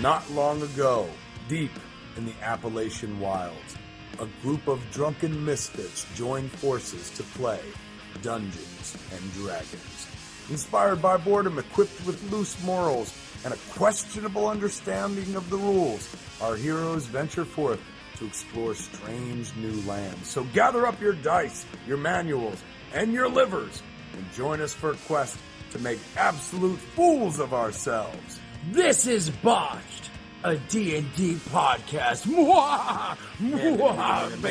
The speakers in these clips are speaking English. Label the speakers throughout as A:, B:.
A: Not long ago, deep in the Appalachian wilds, a group of drunken misfits joined forces to play Dungeons and Dragons. Inspired by boredom, equipped with loose morals, and a questionable understanding of the rules, our heroes venture forth to explore strange new lands. So gather up your dice, your manuals, and your livers, and join us for a quest to make absolute fools of ourselves.
B: This is Botched, a D&D podcast. Mwah! Mwah!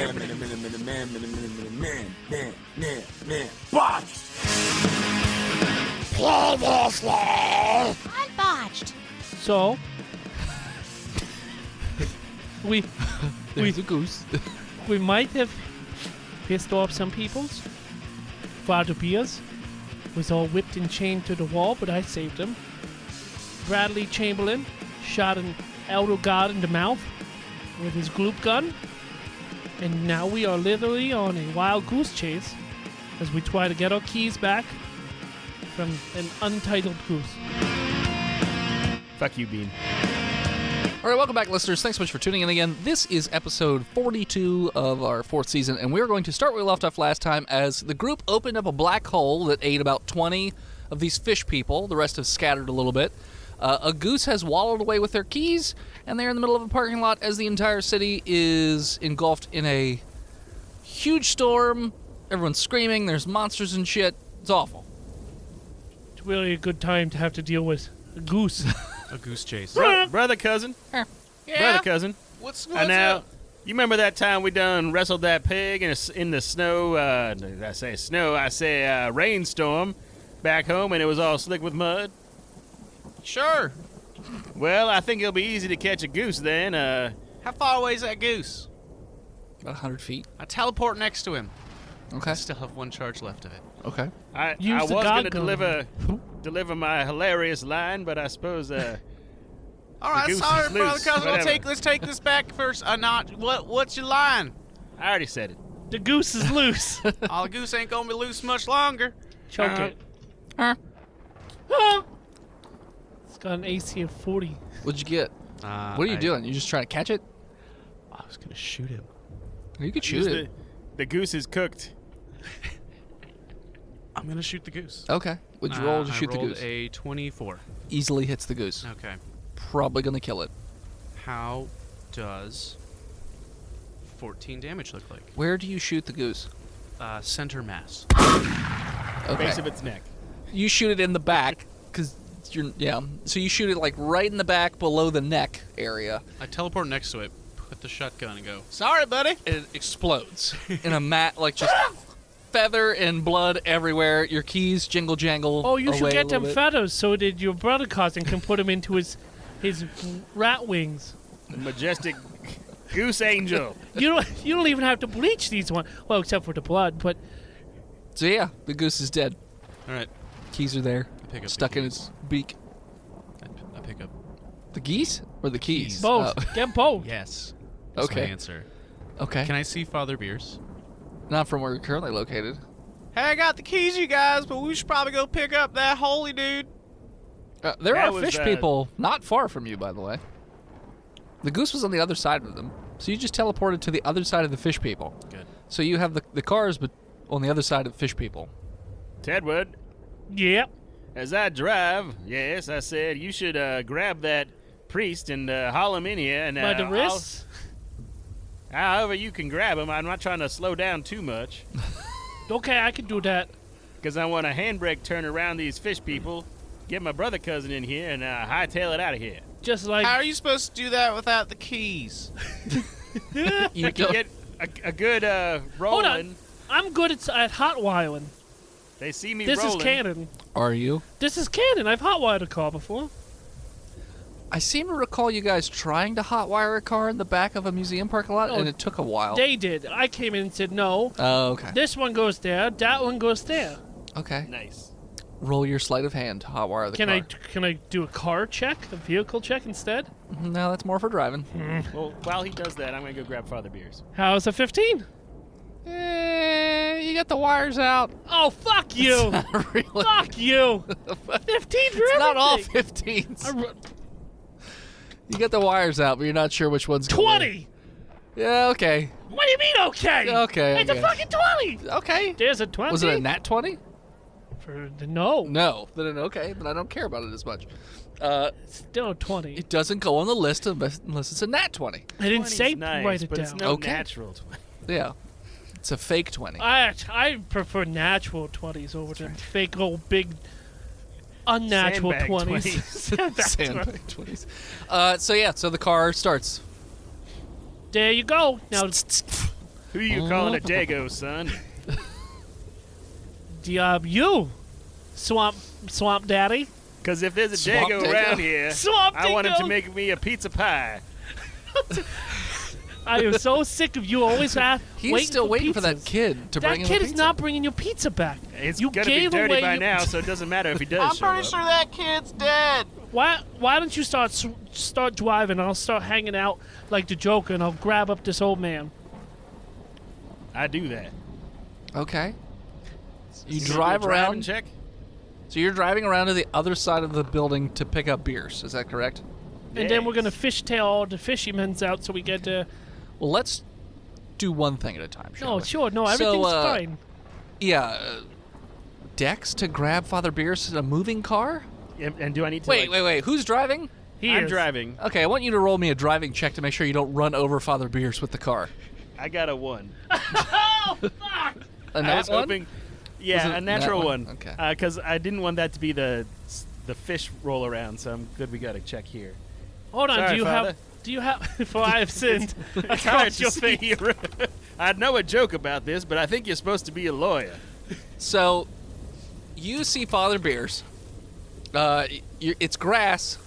B: Botched!
C: Previously on Botched.
D: So, we
E: There's a goose.
D: we might have pissed off some peoples. Father Beers was all whipped and chained to the wall, but I saved him. Bradley Chamberlain shot an elder god in the mouth with his gloop gun. And now we are literally on a wild goose chase as we try to get our keys back from an untitled goose.
E: Fuck you, Bean. All right, welcome back, listeners. Thanks so much for tuning in again. This is episode 42 of our 4th season, and we're going to start where we left off last time as the group opened up a black hole that ate about 20 of these fish people. The rest have scattered a little bit. A goose has wallowed away with their keys, and they're in the middle of a parking lot as the entire city is engulfed in a huge storm. Everyone's screaming. There's monsters and shit. It's awful.
D: It's really a good time to have to deal with a goose.
F: A goose chase.
G: Brother cousin.
E: Yeah.
G: Brother cousin.
F: What's
G: And now,
F: up?
G: you remember that time we done wrestled that pig in the snow, did I say snow? I say rainstorm back home, and it was all slick with mud?
F: Sure.
G: Well, I think it'll be easy to catch a goose then.
F: How far away is that goose?
E: About 100 feet.
F: I teleport next to him.
E: Okay.
F: I still have one charge left of it.
E: Okay.
G: I
D: Use
G: was
D: the
G: going to
D: gun.
G: deliver my hilarious line, but I suppose
F: All right,
G: goose
F: sorry,
G: is
F: brother
G: loose,
F: cousin.
G: whatever.
F: Let's take this back first. What's your line?
G: I already said it.
D: The goose is loose.
F: Oh, the goose ain't gonna be loose much longer.
D: Choke it.
E: Huh?
D: It's got an AC of 40.
E: What'd you get? What are you doing? You just trying to catch it?
F: I was gonna shoot him.
E: You could shoot it.
G: The goose is cooked.
F: I'm gonna shoot the goose.
E: Okay. What'd you roll to shoot the
F: I rolled
E: goose?
F: a 24.
E: Easily hits the goose.
F: Okay.
E: Probably gonna kill it.
F: How does 14 damage look like?
E: Where do you shoot the goose?
F: Center mass.
E: Okay.
G: Base of its neck.
E: You shoot it in the back, because you're, yeah. So you shoot it like right in the back below the neck area.
F: I teleport next to it, put the shotgun, and go, sorry, buddy.
E: And it explodes in a mat, like just feather and blood everywhere. Your keys jingle jangle.
D: Oh, you should
E: away a
D: get them
E: little bit.
D: feathers so that your brother cousin can put them into his rat wings.
G: Majestic goose angel.
D: You don't even have to bleach these ones. Well, except for the blood, but
E: So yeah, the goose is dead.
F: All right.
E: Keys are there,
F: I pick up
E: stuck
F: the
E: in
F: keys.
E: its beak.
F: I pick up.
E: The geese or the keys?
F: Keys.
D: both.
E: Oh.
D: Get both.
F: Yes. That's
E: Okay.
F: my answer.
E: Okay.
F: Can I see Father Beers?
E: Not from where you're currently located.
F: Hey, I got the keys, you guys, but we should probably go pick up that holy dude.
E: There
G: That
E: are
G: was,
E: fish people not far from you, by the way. The goose was on the other side of them, so you just teleported to the other side of the fish people.
F: Good.
E: So you have the cars, but on the other side of fish people.
G: Tedward,
D: Yep.
G: as I drive, yes, I said you should grab that priest and haul him in here. And,
D: By the wrists.
G: However you can grab him. I'm not trying to slow down too much,
D: Okay, I can do that.
G: because I want a handbrake turn around these fish people, get my brother cousin in here, and hightail it out of here.
D: Just like
F: How are you supposed to do that without the keys?
E: You
G: I can get a good
D: hold on.
G: rolling.
D: I'm good at hot wiring.
G: They see me
D: This
G: rolling.
D: is canon.
E: Are you?
D: This is canon. I've hot wired a car before.
E: I seem to recall you guys trying to hotwire a car in the back of a museum parking lot,
D: Oh,
E: and it took a while.
D: They did. I came in and said no.
E: Oh, okay.
D: This one goes there. That one goes there.
E: Okay.
G: Nice.
E: Roll your sleight of hand to hotwire the car.
D: Can I do a car check, a vehicle check instead?
E: No, that's more for driving.
G: Well, while he does that, I'm going to go grab Father Beers.
D: How's a 15?
E: You got the wires out.
D: Oh, fuck you!
E: Not really.
D: Fuck you! 15 for
E: It's not all
D: everything.
E: 15s. You get the wires out, but you're not sure which one's
D: 20!
E: Yeah, okay.
D: What do you mean, okay?
E: Okay,
D: It's
E: okay.
D: a fucking 20!
E: Okay.
D: There's a 20.
E: Was it a nat 20?
D: No.
E: No. Then okay, then I don't care about it as much.
D: Still 20.
E: It doesn't go on the list unless it's a nat 20.
D: I didn't
G: 20's
D: say
G: nice,
D: write it
G: but
D: down.
G: it's no
E: Okay.
G: natural 20.
E: Yeah. It's a fake 20.
D: I prefer natural 20s over them fake old big unnatural
G: Sandbag
D: 20s. Sandbag 20s.
E: Sandbag 20s. So the car starts.
D: There you go. Now,
G: Who you calling a Dago, son?
D: you, Swamp Daddy.
G: Because if there's a
E: Swamp
G: Dago
E: Dago.
G: around here,
D: Swamp
G: I want him
D: Dago.
G: to make me a pizza pie.
D: I am so sick of you always
E: He's still waiting for that
D: pizzas.
E: kid to
D: That
E: bring him a
D: kid is
E: pizza.
D: not bringing your pizza back.
G: It's
D: You
G: gonna be
D: gave
G: dirty
D: away
G: by
D: your-
G: now, so it doesn't matter if he does
F: I'm
G: show
F: pretty
G: up.
F: sure that kid's dead.
D: Why don't you start driving? I'll start hanging out like the Joker, and I'll grab up this old man.
G: I do that.
E: Okay. You
G: Is it
E: drive
G: a driving
E: around.
G: check?
E: So you're driving around to the other side of the building to pick up beers. Is that correct?
D: And then we're
G: Yes.
D: gonna fishtail all the fishymen's out so we get to.
E: Well, let's do one thing at a time. Shall
D: No,
E: we?
D: sure, no, everything's fine.
E: Yeah. Dex to grab Father Beers in a moving car?
G: And do I need to
E: Wait. Who's driving?
G: I'm driving.
E: Okay, I want you to roll me a driving check to make sure you don't run over Father Beers with the car.
G: I got a 1.
D: Oh fuck!
E: A
G: I
E: nat
G: was
E: one?
G: hoping.
E: Was
G: Yeah,
E: it
G: a natural
E: that
G: one.
E: one? Okay.
G: Because I didn't want that to be the fish roll around, so I'm good we got a check here.
D: Hold on,
G: Sorry,
D: do you
G: Father.
D: have? Do you have? For I have sinned
G: It's hard
D: across
G: to
D: your
G: see
D: face.
G: you. I know a joke about this, but I think you're supposed to be a lawyer.
E: So, you see Father Beers. It's grass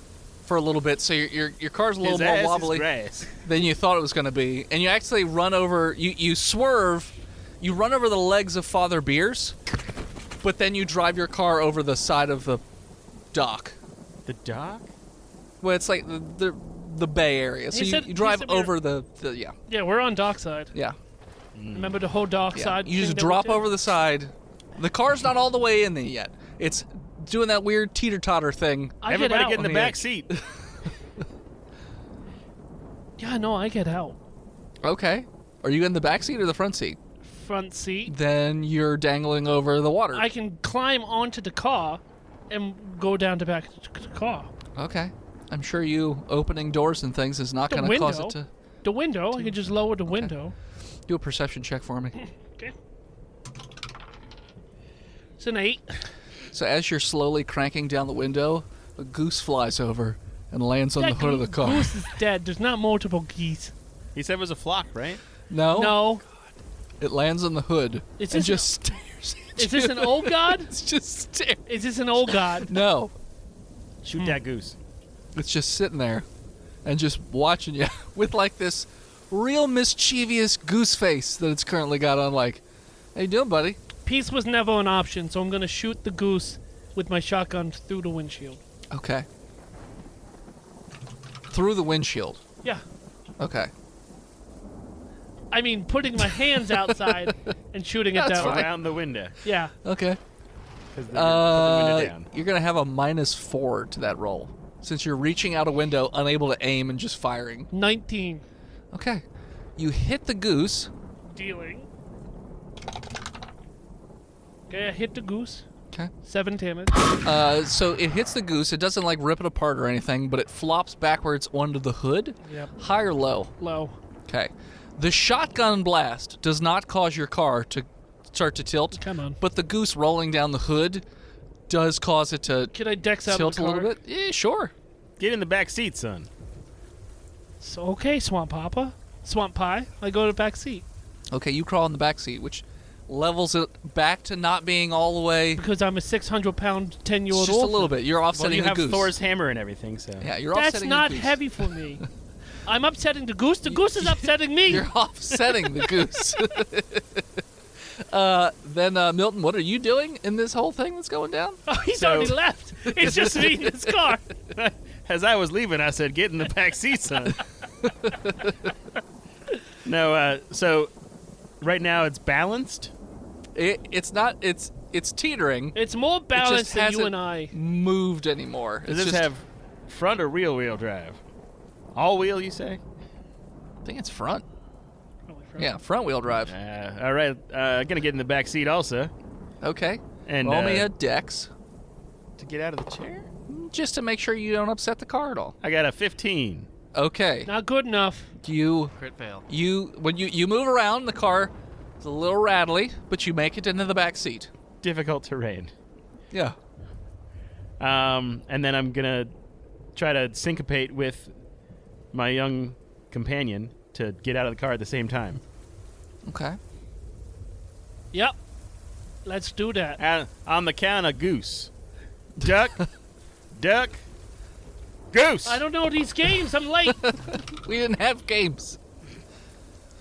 E: for a little bit, so your car's a little
G: His
E: more
G: ass
E: wobbly
G: is grass.
E: than you thought it was going to be, and you actually run over. You swerve. You run over the legs of Father Beers, but then you drive your car over the side of the dock.
G: The dock?
E: Well, it's like the bay area. So
D: He said-
E: you drive
D: he said we were-
E: over the yeah.
D: Yeah, we're on dockside.
E: Yeah.
D: Remember the whole dockside?
E: You just
D: thing that we
E: drop
D: did?
E: over the side. The car's not all the way in there yet. It's doing that weird teeter-totter thing.
D: I
G: Everybody
D: get out.
G: get in the
E: on the
G: back
E: edge.
G: seat.
D: Yeah, no, I get out.
E: Okay. Are you in the back seat or the front seat?
D: Front seat.
E: Then you're dangling over the water.
D: I can climb onto the car and go down to back to the car.
E: Okay. I'm sure you opening doors and things is not
D: The
E: going to cause
D: window?
E: it to
D: The window, I can just lower the window.
E: do a perception check for me.
D: Okay. It's an 8.
E: So as you're slowly cranking down the window, a goose flies over and lands on the hood of the car.
D: Goose is dead. There's not multiple geese.
G: He said it was a flock, right?
E: No.
D: No.
E: It lands on the hood
D: Is
E: and
D: this
E: just stares at
D: Is this
E: you.
D: an old god?
E: It's just staring.
D: Is this an old god?
E: No.
G: Shoot that goose.
E: It's just sitting there and just watching you with like this real mischievous goose face that it's currently got on, like, how you doing, buddy?
D: Peace was never an option, so I'm gonna shoot the goose with my shotgun through the windshield.
E: Okay. Through the windshield.
D: Yeah.
E: Okay.
D: I mean, putting my hands outside and shooting it
E: That's
D: that way.
G: Around the window.
D: Yeah.
E: Okay.
G: Because put the window down.
E: You're going to have a -4 to that roll since you're reaching out a window, unable to aim and just firing.
D: 19.
E: Okay. You hit the goose.
D: Dealing. Okay, I hit the goose.
E: Okay.
D: 7 damage.
E: So it hits the goose. It doesn't like rip it apart or anything, but it flops backwards onto the hood.
D: Yep.
E: High or low?
D: Low.
E: Okay. The shotgun blast does not cause your car to start to tilt.
D: Come on.
E: But the goose rolling down the hood does cause it to
D: Can I dex out
E: tilt
D: of
E: a
D: the
E: little
D: car?
E: bit. Yeah, sure.
G: Get in the back seat, son.
D: So, okay, Swamp Papa. Swamp Pie. I go to the back seat.
E: Okay, you crawl in the back seat, which levels it back to not being all the way.
D: Because I'm a 600-pound, 10-year-old
E: Just a
D: orphan.
E: little bit. You're
G: Well,
E: offsetting
G: you
E: the
G: have
E: goose.
G: Thor's hammer and everything, so.
E: Yeah, you're
D: That's
E: offsetting
D: not
E: the goose.
D: heavy for me. I'm upsetting the goose. The goose is upsetting me.
E: You're offsetting the goose. Then, Milton, what are you doing in this whole thing that's going down?
D: Oh, he's
G: So-
D: already left. It's just me in his car.
G: As I was leaving, I said, "Get in the back seat, son." No, so right now it's balanced.
E: It's not. It's teetering.
D: It's more
E: It
D: balanced
E: just
D: than you
E: hasn't
D: and I.
E: moved anymore.
G: Does
E: It's
G: this
E: just
G: have front or rear wheel drive? All wheel, you say?
E: I think it's front.
D: Probably front.
E: Yeah, front wheel drive.
G: All right. Gonna get in the back seat also.
E: Okay.
G: And
E: roll me a dex,
G: to get out of the chair.
E: just to make sure you don't upset the car at all.
G: I got a 15.
E: Okay.
D: Not good enough.
H: Crit fail.
E: When you move around, the car is a little rattly, but you make it into the back seat.
G: Difficult terrain.
E: Yeah.
G: And then I'm gonna try to syncopate with my young companion to get out of the car at the same time.
E: Okay.
D: Yep. Let's do that.
G: And on the count of Goose. Duck. Duck. Goose.
D: I don't know these games. I'm late.
E: We didn't have games.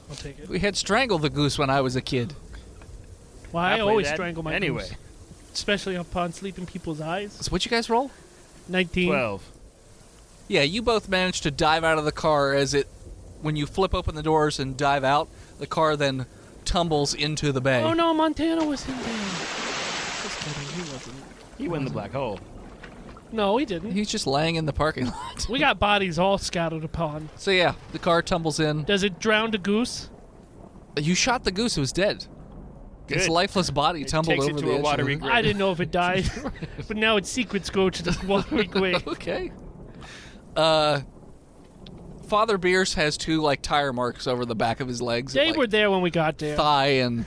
D: I'll take it.
E: We had Strangle the Goose when I was a kid.
D: Well,
G: I
D: I
G: play
D: always
G: that
D: strangle my
G: anyway.
D: goose. Especially upon sleeping people's eyes.
E: So what'd you guys roll?
D: 19.
G: 12.
E: Yeah, you both managed to dive out of the car when you flip open the doors and dive out, the car then tumbles into the bay.
D: Oh no, Montana was in there. Just kidding, he wasn't.
G: He went in the black hole.
D: No, he didn't.
E: He's just laying in the parking lot.
D: We got bodies all scattered upon.
E: So yeah, the car tumbles in.
D: Does it drown the goose?
E: You shot the goose, it was dead. Its
G: Good.
E: lifeless body tumbled
G: takes it
E: over
G: to
E: the
G: a
E: edge
G: watery
E: of the...
G: grave.
D: I didn't know if it died. But now its secrets go to the watery grave.
E: Okay. Father Beers has two tire marks over the back of his legs.
D: They were there when we got there.
E: Thigh and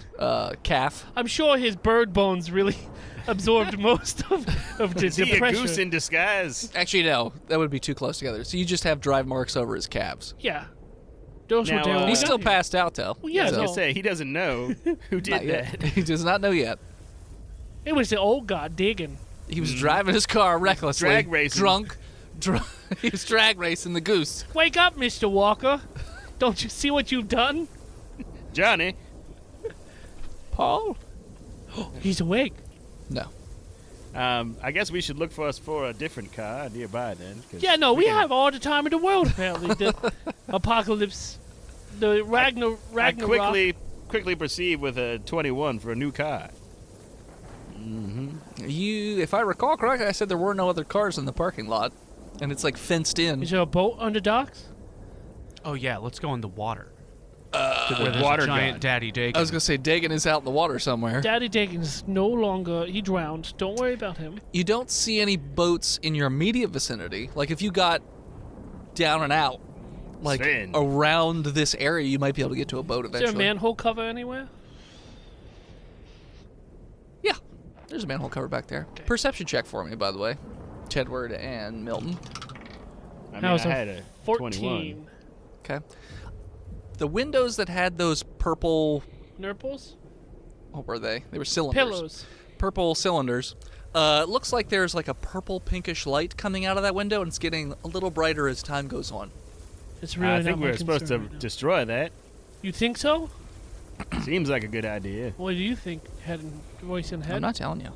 E: calf.
D: I'm sure his bird bones really absorbed most of the
G: Is he a
D: pressure.
G: goose in disguise?
E: Actually, no. That would be too close together. So you just have drive marks over his calves.
D: Yeah. Those
G: Now,
D: were there when we
E: He's
D: got
E: still
D: here.
E: passed out, though.
D: Well, yeah,
G: I was
D: no.
G: going to say, he doesn't know who
E: Not
G: did
E: yet.
G: that.
E: He does not know yet.
D: It was the old god digging.
E: He was driving his car recklessly.
G: Drag racing.
E: Drunk. He was drag racing the goose.
D: Wake up, Mr. Walker. Don't you see what you've done?
G: Johnny.
E: Paul?
D: He's awake.
E: No.
G: I guess we should look for a different car nearby then. 'cause
D: Yeah, no, we
G: can-
D: have all the time in the world, apparently. The apocalypse, the
G: I
D: Ragnarok.
G: quickly proceed with a 21 for a new car.
E: If I recall correctly, I said there were no other cars in the parking lot. And it's fenced in.
D: Is there a boat on the docks?
H: Oh yeah, let's go in the water.
G: To
H: Where
G: the
H: there's
G: water
H: a giant
G: god.
H: Daddy Dagon.
E: I was going to say, Dagon is out in the water somewhere.
D: Daddy Dagon's no longer. He drowned. Don't worry about him.
E: You don't see any boats in your immediate vicinity. If you got down and out,
G: Sven.
E: around this area, you might be able to get to a boat
D: Is
E: eventually.
D: there a manhole cover anywhere?
E: Yeah, there's a manhole cover back there. Perception check for me, by the way. Tedward and Milton.
G: I mean,
D: That was
G: I
D: a
G: had a
D: 14.
G: 21.
E: Okay. The windows that had those purple...
D: Nurples?
E: What were they? They were cylinders.
D: Pillows.
E: Purple cylinders. Looks like there's a purple pinkish light coming out of that window, and it's getting a little brighter as time goes on.
D: It's really
G: I
D: not
G: think
D: my
G: we're supposed to
D: concern right now.
G: destroy that.
D: You think so?
G: Seems like a good idea.
D: What do you think, head and voice and head?
E: I'm not telling you.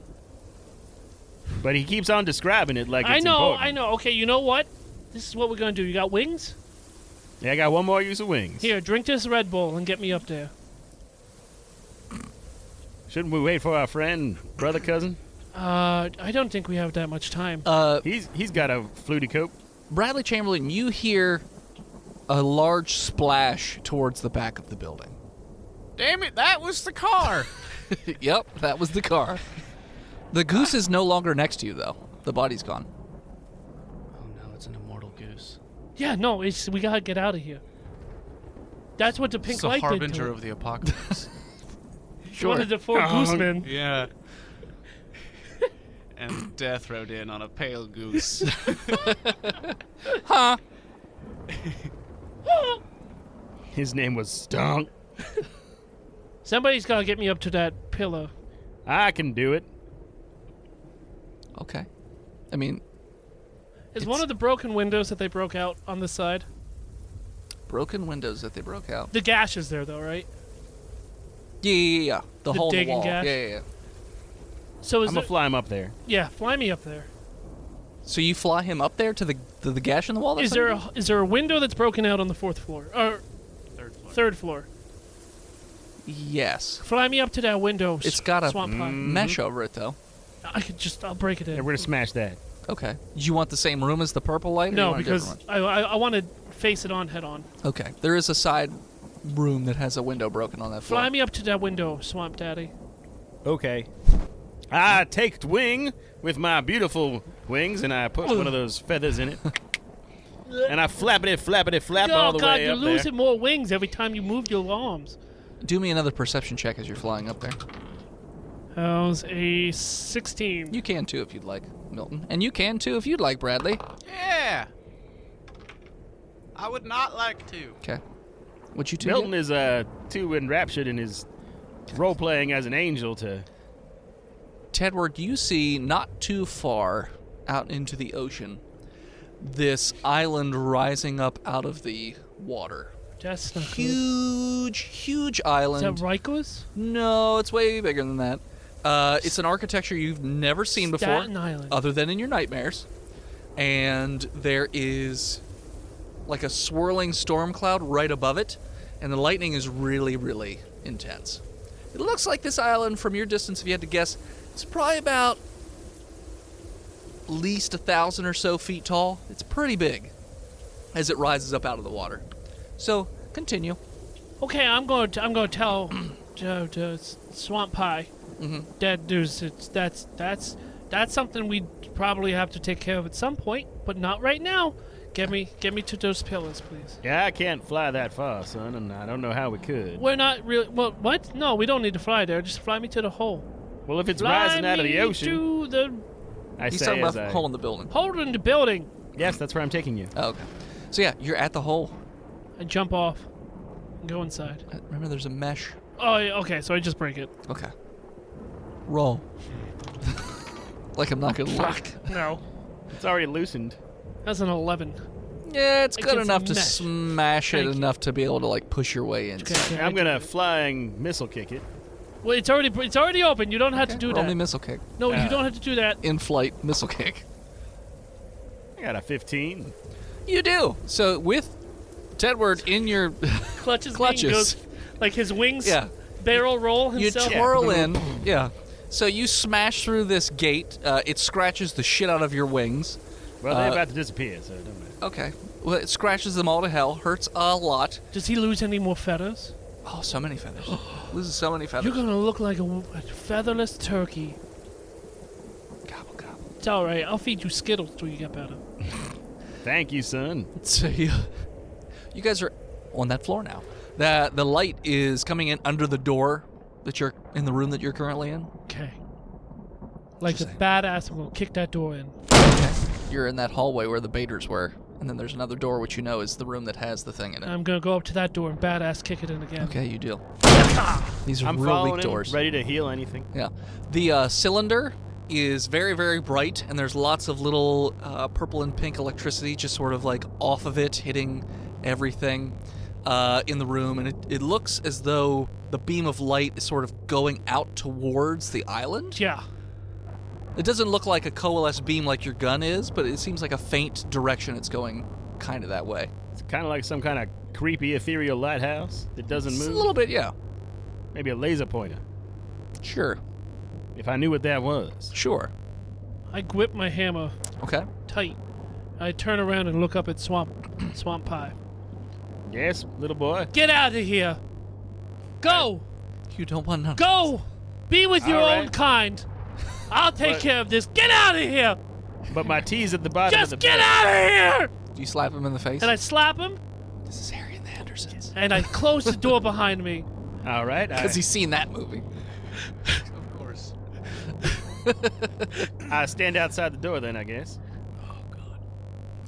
G: But he keeps on describing it like
D: I
G: it's
D: know,
G: important.
D: I know. Okay, you know what? This is what we're gonna do. You got wings?
G: Yeah, I got one more use of wings.
D: Here, drink this Red Bull and get me up there.
G: Shouldn't we wait for our friend, brother, cousin?
D: I don't think we have that much time.
G: He's got a fluty coat.
E: Bradley Chamberlain, you hear a large splash towards the back of the building.
F: Damn it, that was the car.
E: Yep, that was the car. The goose is no longer next to you, though. The body's gone.
H: Oh no, it's an immortal goose.
D: Yeah, no, we gotta get out of here. That's what the pink
H: It's a
D: light did to
H: harbinger
D: it.
H: of the apocalypse.
D: One of the four goosemen.
H: Yeah. And death rode in on a pale goose.
E: Huh?
G: His name was Stunk.
D: Somebody's gotta get me up to that pillar.
G: I can do it.
E: Okay. I mean,
D: Is one of the broken windows that they broke out on the side?
E: broken windows that they broke out.
D: The gash is there, though, right?
E: Yeah. The hole in the
D: digging
E: wall.
D: gash?
E: Yeah.
D: So is
G: I'm
D: there...
G: going to fly him up there.
D: Yeah, fly me up there.
E: So you fly him up there to the gash in the wall? That's
D: Is there a window that's broken out on the fourth floor? Or third floor?
E: Yes.
D: Fly me up to that window.
E: It's got a
D: swamp pie.
E: mesh over it, though.
D: I'll break it in.
G: Yeah, we're going to smash that.
E: Okay. Do you want the same room as the purple light? Or
D: No,
E: you want a
D: because
E: different one?
D: I want to face it on head on.
E: Okay. There is a side room that has a window broken on that floor.
D: Fly me up to that window, Swamp Daddy.
G: Okay. I take wing with my beautiful wings, and I put one of those feathers in it. And I flappity, flap all the way
D: you're
G: up there.
D: losing more wings every time you move your arms.
E: Do me another perception check as you're flying up there.
D: That was a 16.
E: You can too if you'd like, Milton. And you can too if you'd like, Bradley.
F: Yeah. I would not like to.
E: Okay. What you two
G: Milton
E: get?
G: is too enraptured in his role-playing as an angel to...
E: Tedward, you see not too far out into the ocean this island rising up out of the water.
D: That's not
E: Huge island.
D: good. Is that Rikers?
E: No, it's way bigger than that. It's an architecture you've never seen before,
D: Staten Island.
E: other than in your nightmares. And there is like a swirling storm cloud right above it, and the lightning is really, really intense. It looks like this island, from your distance, if you had to guess, it's probably about at least 1,000 or so feet tall. It's pretty big as it rises up out of the water. So, continue.
D: Okay, I'm going to tell to Swamp Pie that that's something we probably have to take care of at some point, but not right now. Get me to those pillars, please.
G: Yeah, I can't fly that far, son, and I don't know how we could.
D: We're not really. Well, what? No, we don't need to fly there. Just fly me to the hole.
G: Well, if it's
D: Fly
G: rising out of the
D: me
G: ocean,
D: to the
G: I
E: He's
G: say
E: talking
G: as
E: about
G: I...
E: the hole in the building.
D: hole in the building.
G: Yes, that's where I'm taking you.
E: Oh, okay. So, yeah, you're at the hole.
D: I jump off and go inside.
E: Remember, there's a mesh.
D: Oh, yeah, okay. So I just break it.
E: Okay. Roll. Like I'm not going to look.
D: No,
G: It's already loosened.
D: that's an 11.
E: Yeah, it's good
D: Against
E: enough to
D: mesh.
E: smash it
D: Thank you.
E: enough to be able to, like, push your way in.
D: Okay,
G: I'm gonna flying missile kick it.
D: Well, it's already open. You don't have to do
E: Roll me
D: that.
E: missile kick.
D: No, you don't have to do that.
E: In-flight missile kick.
G: I got a 15.
E: You do. So with Tedward in your
D: Clutches.
E: Clutches.
D: Goes, like his wings.
E: Yeah.
D: Barrel roll
E: You
D: himself.
E: twirl in. Yeah. So you smash through this gate. It scratches the shit out of your wings.
G: Well, they're about to disappear, so it don't matter.
E: Okay. Well, it scratches them all to hell. Hurts a lot.
D: Does he lose any more feathers?
E: Oh, so many feathers. Loses so many feathers.
D: You're gonna look like a featherless turkey.
E: Gobble, gobble.
D: It's all right. I'll feed you Skittles till you get better.
G: Thank you, son.
E: So you guys are on that floor now. The light is coming in under the door that you're in the room that you're currently in.
D: Okay. Like a
E: Interesting.
D: badass, I'm gonna kick that door in.
E: Okay. You're in that hallway where the baiters were, and then there's another door which you know is the room that has the thing in it.
D: I'm gonna go up to that door and badass kick it in again.
E: Okay, you do. These are
G: I'm
E: real
G: following
E: weak
G: him,
E: doors.
G: ready to heal anything.
E: Yeah. The cylinder is very, very bright, and there's lots of little purple and pink electricity just sort of like off of it, hitting everything in the room. And it looks as though the beam of light is sort of going out towards the island.
D: Yeah.
E: It doesn't look like a coalesced beam like your gun is, but it seems like a faint direction it's going kind of that way.
G: It's kind of like some kind of creepy, ethereal lighthouse that doesn't
E: It's
G: move.
E: a little bit, yeah.
G: Maybe a laser pointer,
E: Sure.
G: if I knew what that was.
E: Sure.
D: I grip my hammer
E: Okay.
D: tight. I turn around and look up at Swamp Pie.
G: Yes, little boy.
D: Get out of here! Go!
E: You don't want none.
D: Go! Be with your
G: All
D: own
G: right.
D: kind. I'll take
G: But-
D: care of this. Get out of here!
G: But my T's at the bottom of
D: Just
G: the
D: get
G: bed.
D: out of here!
E: Do you slap him in the face?
D: And I slap him,
E: This is Harry and the Hendersons.
D: and I close the door behind me.
G: All right.
E: Because he's seen that movie.
H: Of course.
G: I stand outside the door then, I guess.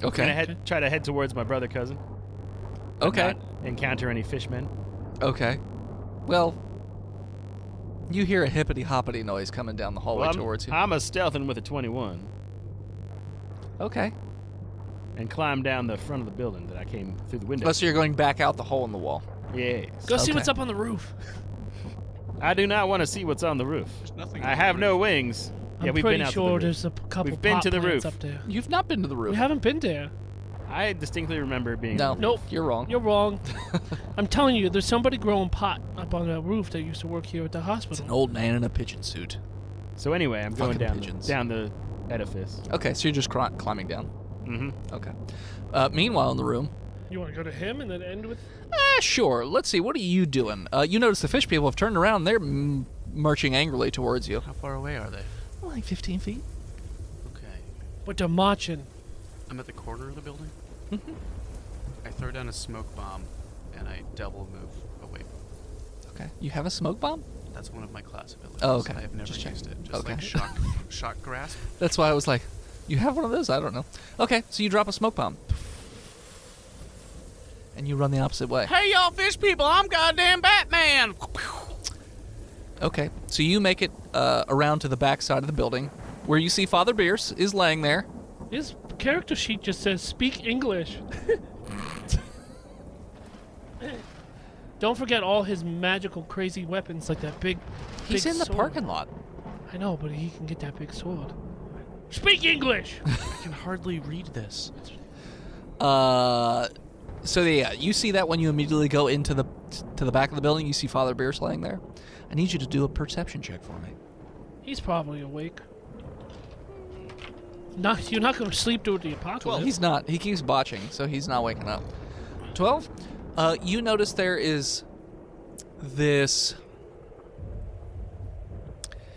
E: Okay.
G: And I try to head towards my brother cousin. but
E: Okay.
G: not encounter any fishmen.
E: Okay. Well, you hear a hippity-hoppity noise coming down the hallway
G: Well,
E: towards you.
G: I'm a stealthing with a 21
E: Okay.
G: and climb down the front of the building that I came through the window.
E: Oh, so you're going back out the hole in the wall.
G: Yes.
D: Go see
E: Okay.
D: what's up on the roof.
G: I do not want to see what's on the roof.
H: There's nothing.
G: I
H: on the
G: have no
H: roof.
G: wings.
D: I'm
G: Yeah, we've
D: pretty
G: been out
D: sure
G: to the roof.
D: there's a couple
G: We've been
D: pot
G: to the
D: plants
G: roof.
D: up there.
E: You've not been to the roof.
D: We haven't been there.
G: I distinctly remember being.
E: No.
D: Nope.
E: You're wrong.
D: You're wrong. I'm telling you, there's somebody growing pot up on the roof that used to work here at the hospital.
E: It's an old man in a pigeon suit.
G: So anyway, I'm going
E: Fucking pigeons.
G: down the edifice.
E: Okay, so you're just climbing down.
G: Mm-hmm.
E: Okay. Meanwhile, in the room,
D: You want to go to him and then end with?
E: Sure. Let's see. What are you doing? You notice the fish people have turned around. They're marching angrily towards you.
H: How far away are they?
E: Like 15 feet.
H: Okay.
D: But they're marching.
H: I'm at the corner of the building. I throw down a smoke bomb, and I double move away.
E: Okay. You have a smoke bomb?
H: That's one of my class abilities.
E: Oh, okay.
H: I have never
E: Just
H: used
E: checking.
H: it. Just
E: Okay.
H: like shock grasp.
E: That's why I was like, you have one of those? I don't know. Okay, so you drop a smoke bomb. And you run the opposite way.
F: Hey, y'all fish people, I'm goddamn Batman!
E: Okay, so you make it around to the back side of the building, where you see Father Bierce is laying there.
D: His character sheet just says, speak English. Don't forget all his magical, crazy weapons, like that big
E: He's in the
D: sword.
E: parking lot.
D: I know, but he can get that big sword. Speak English!
H: I can hardly read this.
E: So yeah, you see that when you immediately go into the back of the building, you see Father Bierce laying there. I need you to do a perception check for me.
D: He's probably awake. You're not going to sleep through the apocalypse.
E: Well, he's not. He keeps botching, so he's not waking up. 12? You notice there is this...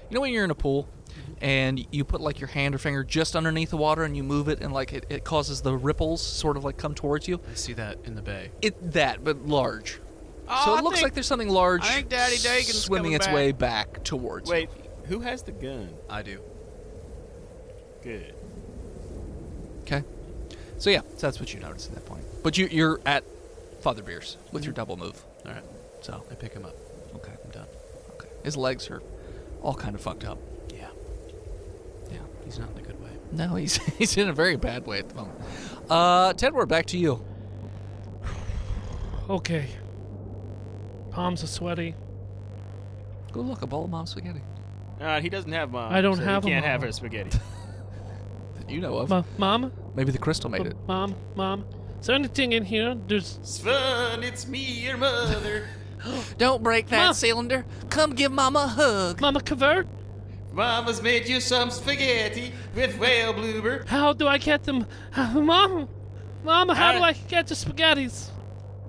E: You know when you're in a pool and you put like your hand or finger just underneath the water and you move it and like it causes the ripples sort of like come towards you?
H: I see that in the bay.
E: That, but large.
F: Oh,
E: So
F: I
E: it looks
F: think-
E: like there's something large
F: I think Daddy Dagon's
E: swimming
F: coming
E: its
F: back.
E: way back towards you.
G: Wait, who has the gun?
H: I do.
G: Good.
E: Okay. So yeah, so that's what you notice at that point. But you're at Father Bierce with your double move.
H: All right.
E: So
H: I pick him up.
E: okay,
H: I'm done.
E: okay. His legs are all kind of fucked up.
H: Yeah.
E: Yeah.
H: He's not in a good way.
E: No, he's in a very bad way at the moment. Ted, we're back to you.
D: Okay. Palms are sweaty.
E: Go look, a bowl of mom's spaghetti.
G: He doesn't have mom.
D: I don't
G: so
D: have
G: he
D: a
G: can't have
D: mom.
G: her spaghetti.
E: That you know of.
D: Mom?
E: Maybe the crystal made it.
D: Mom? Is there anything in here? There's...
G: Sven, it's me, your mother.
E: Don't break that
D: Mom.
E: cylinder. Come give Mama a hug.
D: Mama convert?
G: Mama's made you some spaghetti with whale blooper.
D: How do I get them? Mama, how do I get the spaghettis?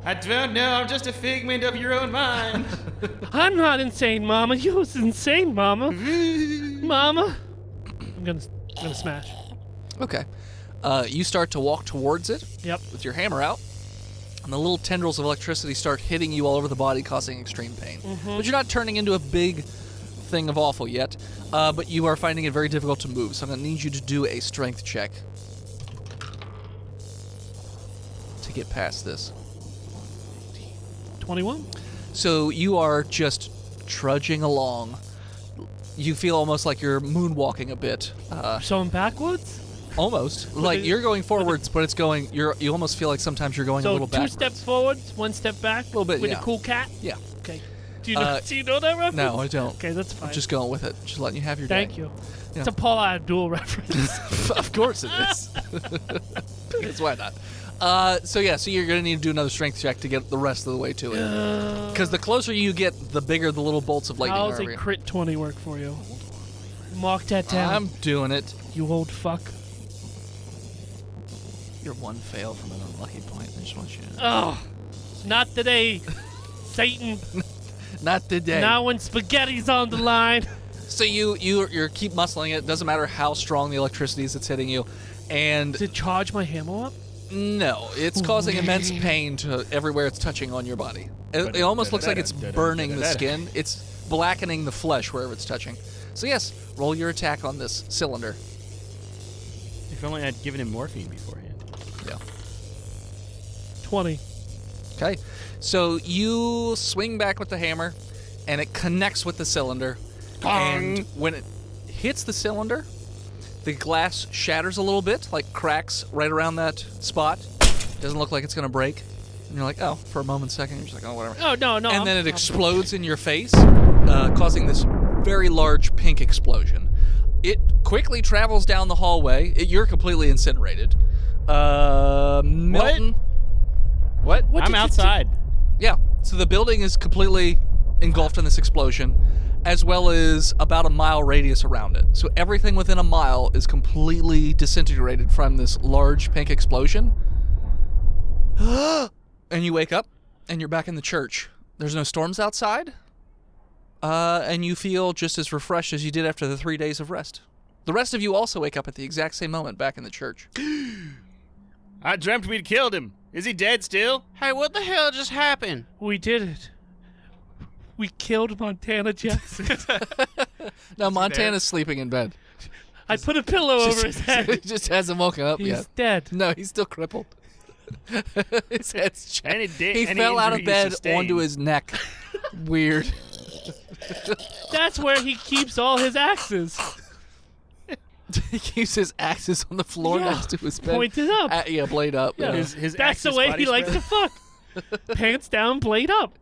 G: I don't know, I'm just a figment of your own mind.
D: I'm not insane, Mama. You're insane, Mama. Mama. I'm gonna smash.
E: Okay. You start to walk towards it.
D: Yep.
E: With your hammer out, and the little tendrils of electricity start hitting you all over the body, causing extreme pain. But you're not turning into a big thing of awful yet, but you are finding it very difficult to move, so I'm going to need you to do a strength check to get past this.
D: 21?
E: So you are just trudging along. You feel almost like you're moonwalking a bit.
D: So I'm backwards?
E: Almost. Like you're going forwards, but it's going. You almost feel like sometimes you're going a
D: So
E: little
D: two
E: backwards.
D: steps forward, one step back?
E: Little bit,
D: With
E: yeah.
D: a cool cat?
E: Yeah.
D: Okay. Do you know that reference?
E: No, I don't.
D: Okay, that's fine.
E: I'm just going with it. Just letting you have your
D: Thank
E: day.
D: you.
E: Yeah.
D: It's a Paula Abdul reference.
E: Of course it is. Because why not? So you're going to need to do another strength check to get the rest of the way to it. Because the closer you get, the bigger the little bolts of lightning
D: How's
E: are.
D: a crit 20 work for you? Mark that down.
E: I'm doing it.
D: You old fuck.
E: You're one fail from an unlucky point. I just want you to know.
D: Oh, not today, Satan.
E: Not today.
D: Not when spaghetti's on the line.
E: So you keep muscling it. Doesn't matter how strong the electricity is that's hitting you. And
D: Does it charge my hammer up?
E: no, it's causing immense pain to everywhere it's touching on your body. It almost looks like it's burning the skin. It's blackening the flesh wherever it's touching. So yes, roll your attack on this cylinder.
G: If only I'd given him morphine beforehand.
E: Yeah.
D: 20.
E: Okay. So you swing back with the hammer, and it connects with the cylinder. And when it hits the cylinder, the glass shatters a little bit, like cracks right around that spot. Doesn't look like it's going to break. And you're like, oh, for a moment, second, you're just like, oh, whatever.
D: Oh, no.
E: And then it explodes in your face, causing this very large pink explosion. It quickly travels down the hallway. You're completely incinerated. Milton. What?
G: I'm outside.
E: Yeah. So the building is completely engulfed in this explosion, as well as about a mile radius around it. So everything within a mile is completely disintegrated from this large pink explosion. And you wake up, and you're back in the church. There's no storms outside, and you feel just as refreshed as you did after the 3 days of rest. The rest of you also wake up at the exact same moment back in the church.
G: I dreamt we'd killed him. Is he dead still?
F: Hey, what the hell just happened?
D: We did it. We killed Montana Jackson.
E: Now, Montana's sleeping in bed.
D: I put a pillow over his
E: He
D: head.
E: just hasn't woken up
D: He's
E: yet.
D: dead.
E: No, he's still crippled. His head's
G: Any
E: he fell out of bed onto his neck. Weird.
D: That's where he keeps all his axes.
E: He keeps his axes on the floor
D: Yeah,
E: next to his bed.
D: pointed up.
E: Yeah, blade up.
D: Yeah.
E: Yeah.
G: His
D: That's the
G: Axis
D: way
G: body
D: he likes to
G: spread.
D: fuck. Pants down, blade up.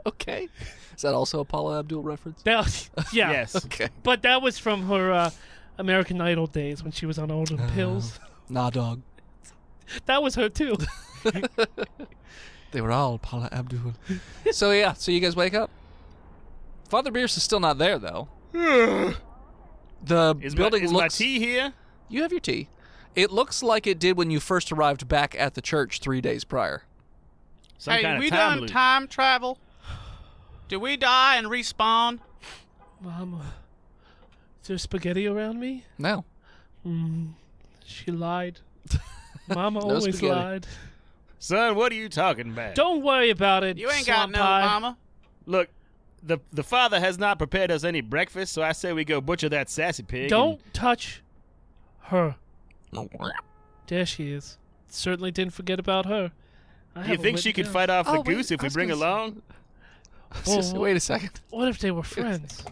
E: Okay. Is that also a Paula Abdul reference?
D: That, yeah.
G: Yes.
E: Okay.
D: But that was from her American Idol days when she was on all the pills.
E: Nah, dog.
D: That was her too.
E: They were all Paula Abdul. So yeah, so you guys wake up. Father Bierce is still not there though. The building
G: is
E: looks.
G: my tea here?
E: You have your tea. It looks like it did when you first arrived back at the church 3 days prior.
G: Some
F: Hey,
G: kind of
F: we
G: time
F: done
G: loop.
F: time travel? Did we die and respawn?
D: Mama, is there spaghetti around me?
E: No.
D: She lied. Mama
E: No
D: always
E: spaghetti.
D: lied.
G: Son, what are you talking about?
D: Don't worry about it.
F: You ain't got
D: swamp
F: no
D: pie.
F: mama.
G: Look, the father has not prepared us any breakfast, so I say we go butcher that sassy pig.
D: Don't touch her. There she is. Certainly didn't forget about her. I
G: You
D: have
G: think
D: it
G: she
D: written
G: could
D: down.
G: fight off the
E: Oh, wait,
G: goose if
E: I
G: we
E: was
G: bring
E: gonna
G: along?
E: Wait a second.
D: What if they were friends?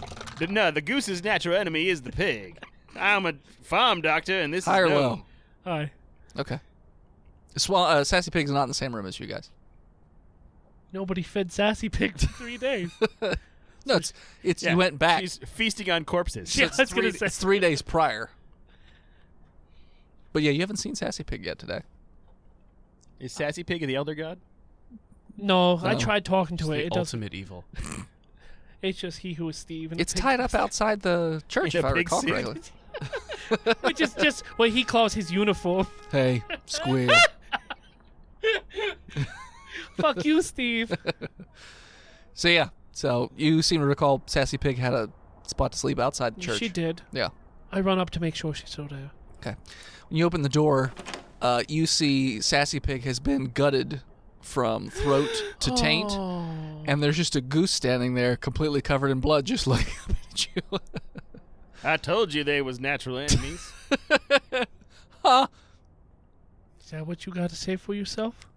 G: No, the goose's natural enemy is the pig. I'm a farm doctor, and this
E: High or
G: is
E: low?
D: Hi.
E: Okay. Sassy Pig's not in the same room as you guys.
D: Nobody fed Sassy Pig for 3 days.
E: No, it's
G: Yeah,
E: you went back.
G: She's feasting on corpses.
D: Yeah, I was
E: three,
D: gonna say.
E: it's 3 days prior. But yeah, you haven't seen Sassy Pig yet today.
G: Is sassy pig the elder god?
D: No, I
E: No.
D: tried talking to
H: It's
D: it.
H: the
D: It doesn't.
H: ultimate evil.
D: It's just he who is Steve. And
E: It's
D: the pig
E: tied up outside the church,
G: In
E: if
G: a
E: I
G: pig
E: recall
G: suit.
E: correctly.
D: Which is just what he calls his uniform.
E: Hey, squeal.
D: Fuck you, Steve.
E: So yeah, so you seem to recall Sassy Pig had a spot to sleep outside the church.
D: She did.
E: Yeah.
D: I run up to make sure she's still there.
E: Okay. When you open the door, you see Sassy Pig has been gutted from throat to taint,
D: Oh.
E: and there's just a goose standing there, completely covered in blood, just looking up at you.
G: I told you they was natural enemies.
E: Huh?
D: Is that what you got to say for yourself?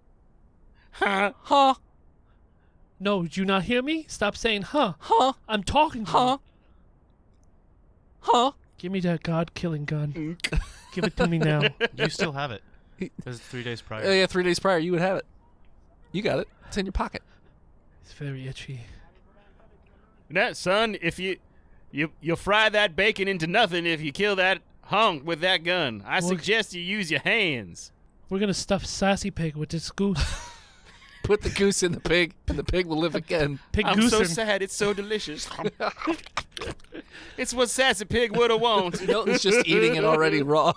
G: Huh?
E: Huh?
D: No, did you not hear me? Stop saying, huh.
E: Huh?
D: I'm talking to
E: Huh?
D: you.
E: Huh?
D: Give me that God-killing gun. Give it to me now.
H: You still have it. Because it's 3 days prior.
E: Yeah, 3 days prior, you would have it. You got it. It's in your pocket.
D: It's very itchy.
G: Now, son, if you'll fry that bacon into nothing if you kill that hunk with that gun. I suggest you use your hands.
D: We're going to stuff Sassy Pig with this goose.
E: Put the goose in the pig, and the pig will live again.
D: Pig
G: I'm
D: goose.
G: so sad. It's so delicious. It's what Sassy Pig would have wanted.
E: Milton's just eating it already raw.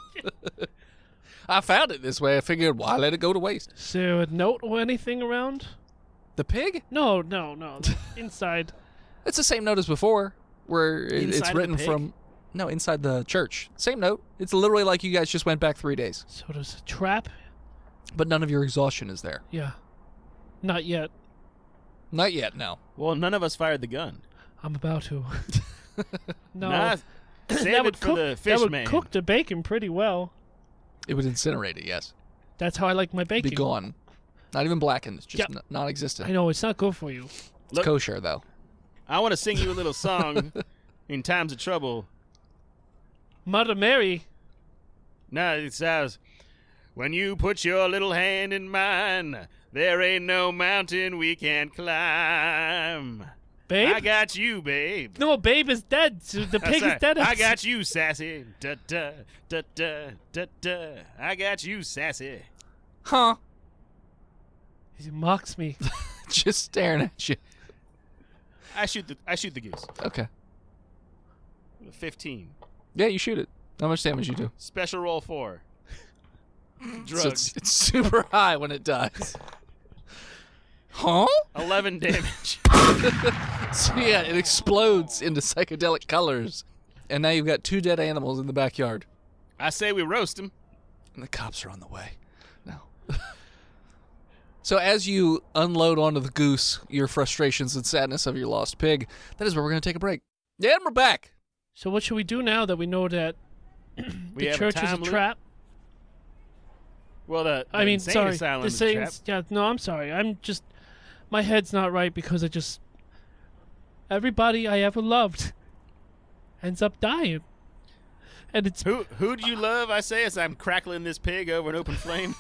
E: I found it this way. I figured, why let it go to waste?
D: Is there a note or anything around?
E: The pig?
D: No. Inside.
E: It's the same note as before, where
D: Inside
E: it's
D: of the
E: written
D: pig?
E: from. No, inside the church. Same note. It's literally like you guys just went back 3 days,
D: So there's a trap?
E: but none of your exhaustion is there.
D: Yeah. Not yet.
E: Not yet. No.
G: Well, none of us fired the gun.
D: I'm about to. No.
G: Nah, save it for the fish
D: that would
G: man.
D: cook the bacon pretty well.
E: It would incinerate it. Yes.
D: That's how I like my bacon.
E: Be gone. Not even blackened. It's just
D: Yep.
E: non-existent.
D: I know, it's not good for you.
E: It's
G: Look.
E: kosher though.
G: I want to sing you a little song in times of trouble.
D: Mother Mary.
G: Now it says, when you put your little hand in mine, there ain't no mountain we can't climb.
D: Babe?
G: I got you, babe.
D: No, Babe is dead. So the pig
G: Sorry,
D: is dead.
G: I got you, sassy. Da da da da da da. I got you, sassy.
E: Huh?
D: He mocks me.
E: Just staring at you.
G: I shoot the goose.
E: Okay.
G: 15.
E: Yeah, you shoot it. How much damage you do?
G: Special roll 4. drugs.
E: So it's super high when it dies. Huh?
G: 11 damage.
E: So yeah, it explodes into psychedelic colors. And now you've got 2 dead animals in the backyard.
G: I say we roast him.
E: And the cops are on the way. No. So as you unload onto the Goose your frustrations and sadness of your lost pig, that is where we're going to take a break. Yeah, and we're back.
D: So what should we do now that we know that
G: We
D: the
G: have
D: church
G: a
D: is a
G: time loop?
D: trap?
G: Well, the
D: I mean,
G: insane
D: sorry.
G: asylum
D: The
G: is a trap.
D: Saints, yeah, no, I'm sorry. I'm just, my head's not right because everybody I ever loved ends up dying. And it's
G: Who do you love? I say as I'm crackling this pig over an open flame.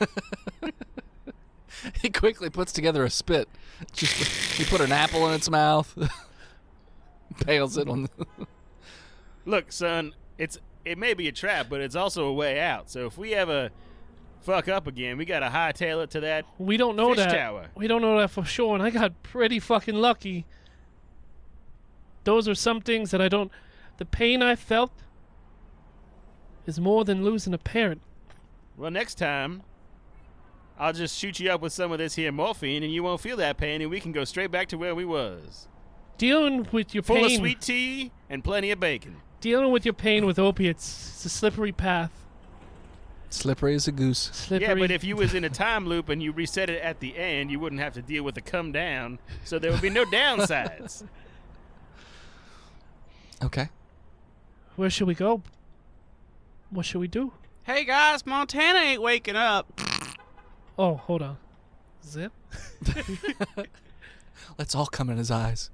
E: He quickly puts together a spit. He put an apple in its mouth. Pales it on the...
G: Look, son, it may be a trap, but it's also a way out. So if we ever fuck up again, we gotta hightail it to that
D: we don't know
G: fish
D: that.
G: tower.
D: We don't know that for sure, and I got pretty fucking lucky. Those are some things that I don't... The pain I felt is more than losing a parent.
G: Well, next time, I'll just shoot you up with some of this here morphine, and you won't feel that pain, and we can go straight back to where we was.
D: Dealing with your
G: Full
D: pain...
G: of sweet tea and plenty of bacon.
D: Dealing with your pain with opiates is a slippery path.
E: Slippery as a goose.
D: Slippery.
G: Yeah, but if you was in a time loop and you reset it at the end, you wouldn't have to deal with the come down, so there would be no downsides.
E: Okay.
D: Where should we go? What should we do?
F: Hey guys, Montana ain't waking up.
D: Oh, hold on. Zip?
E: Let's all come in his eyes.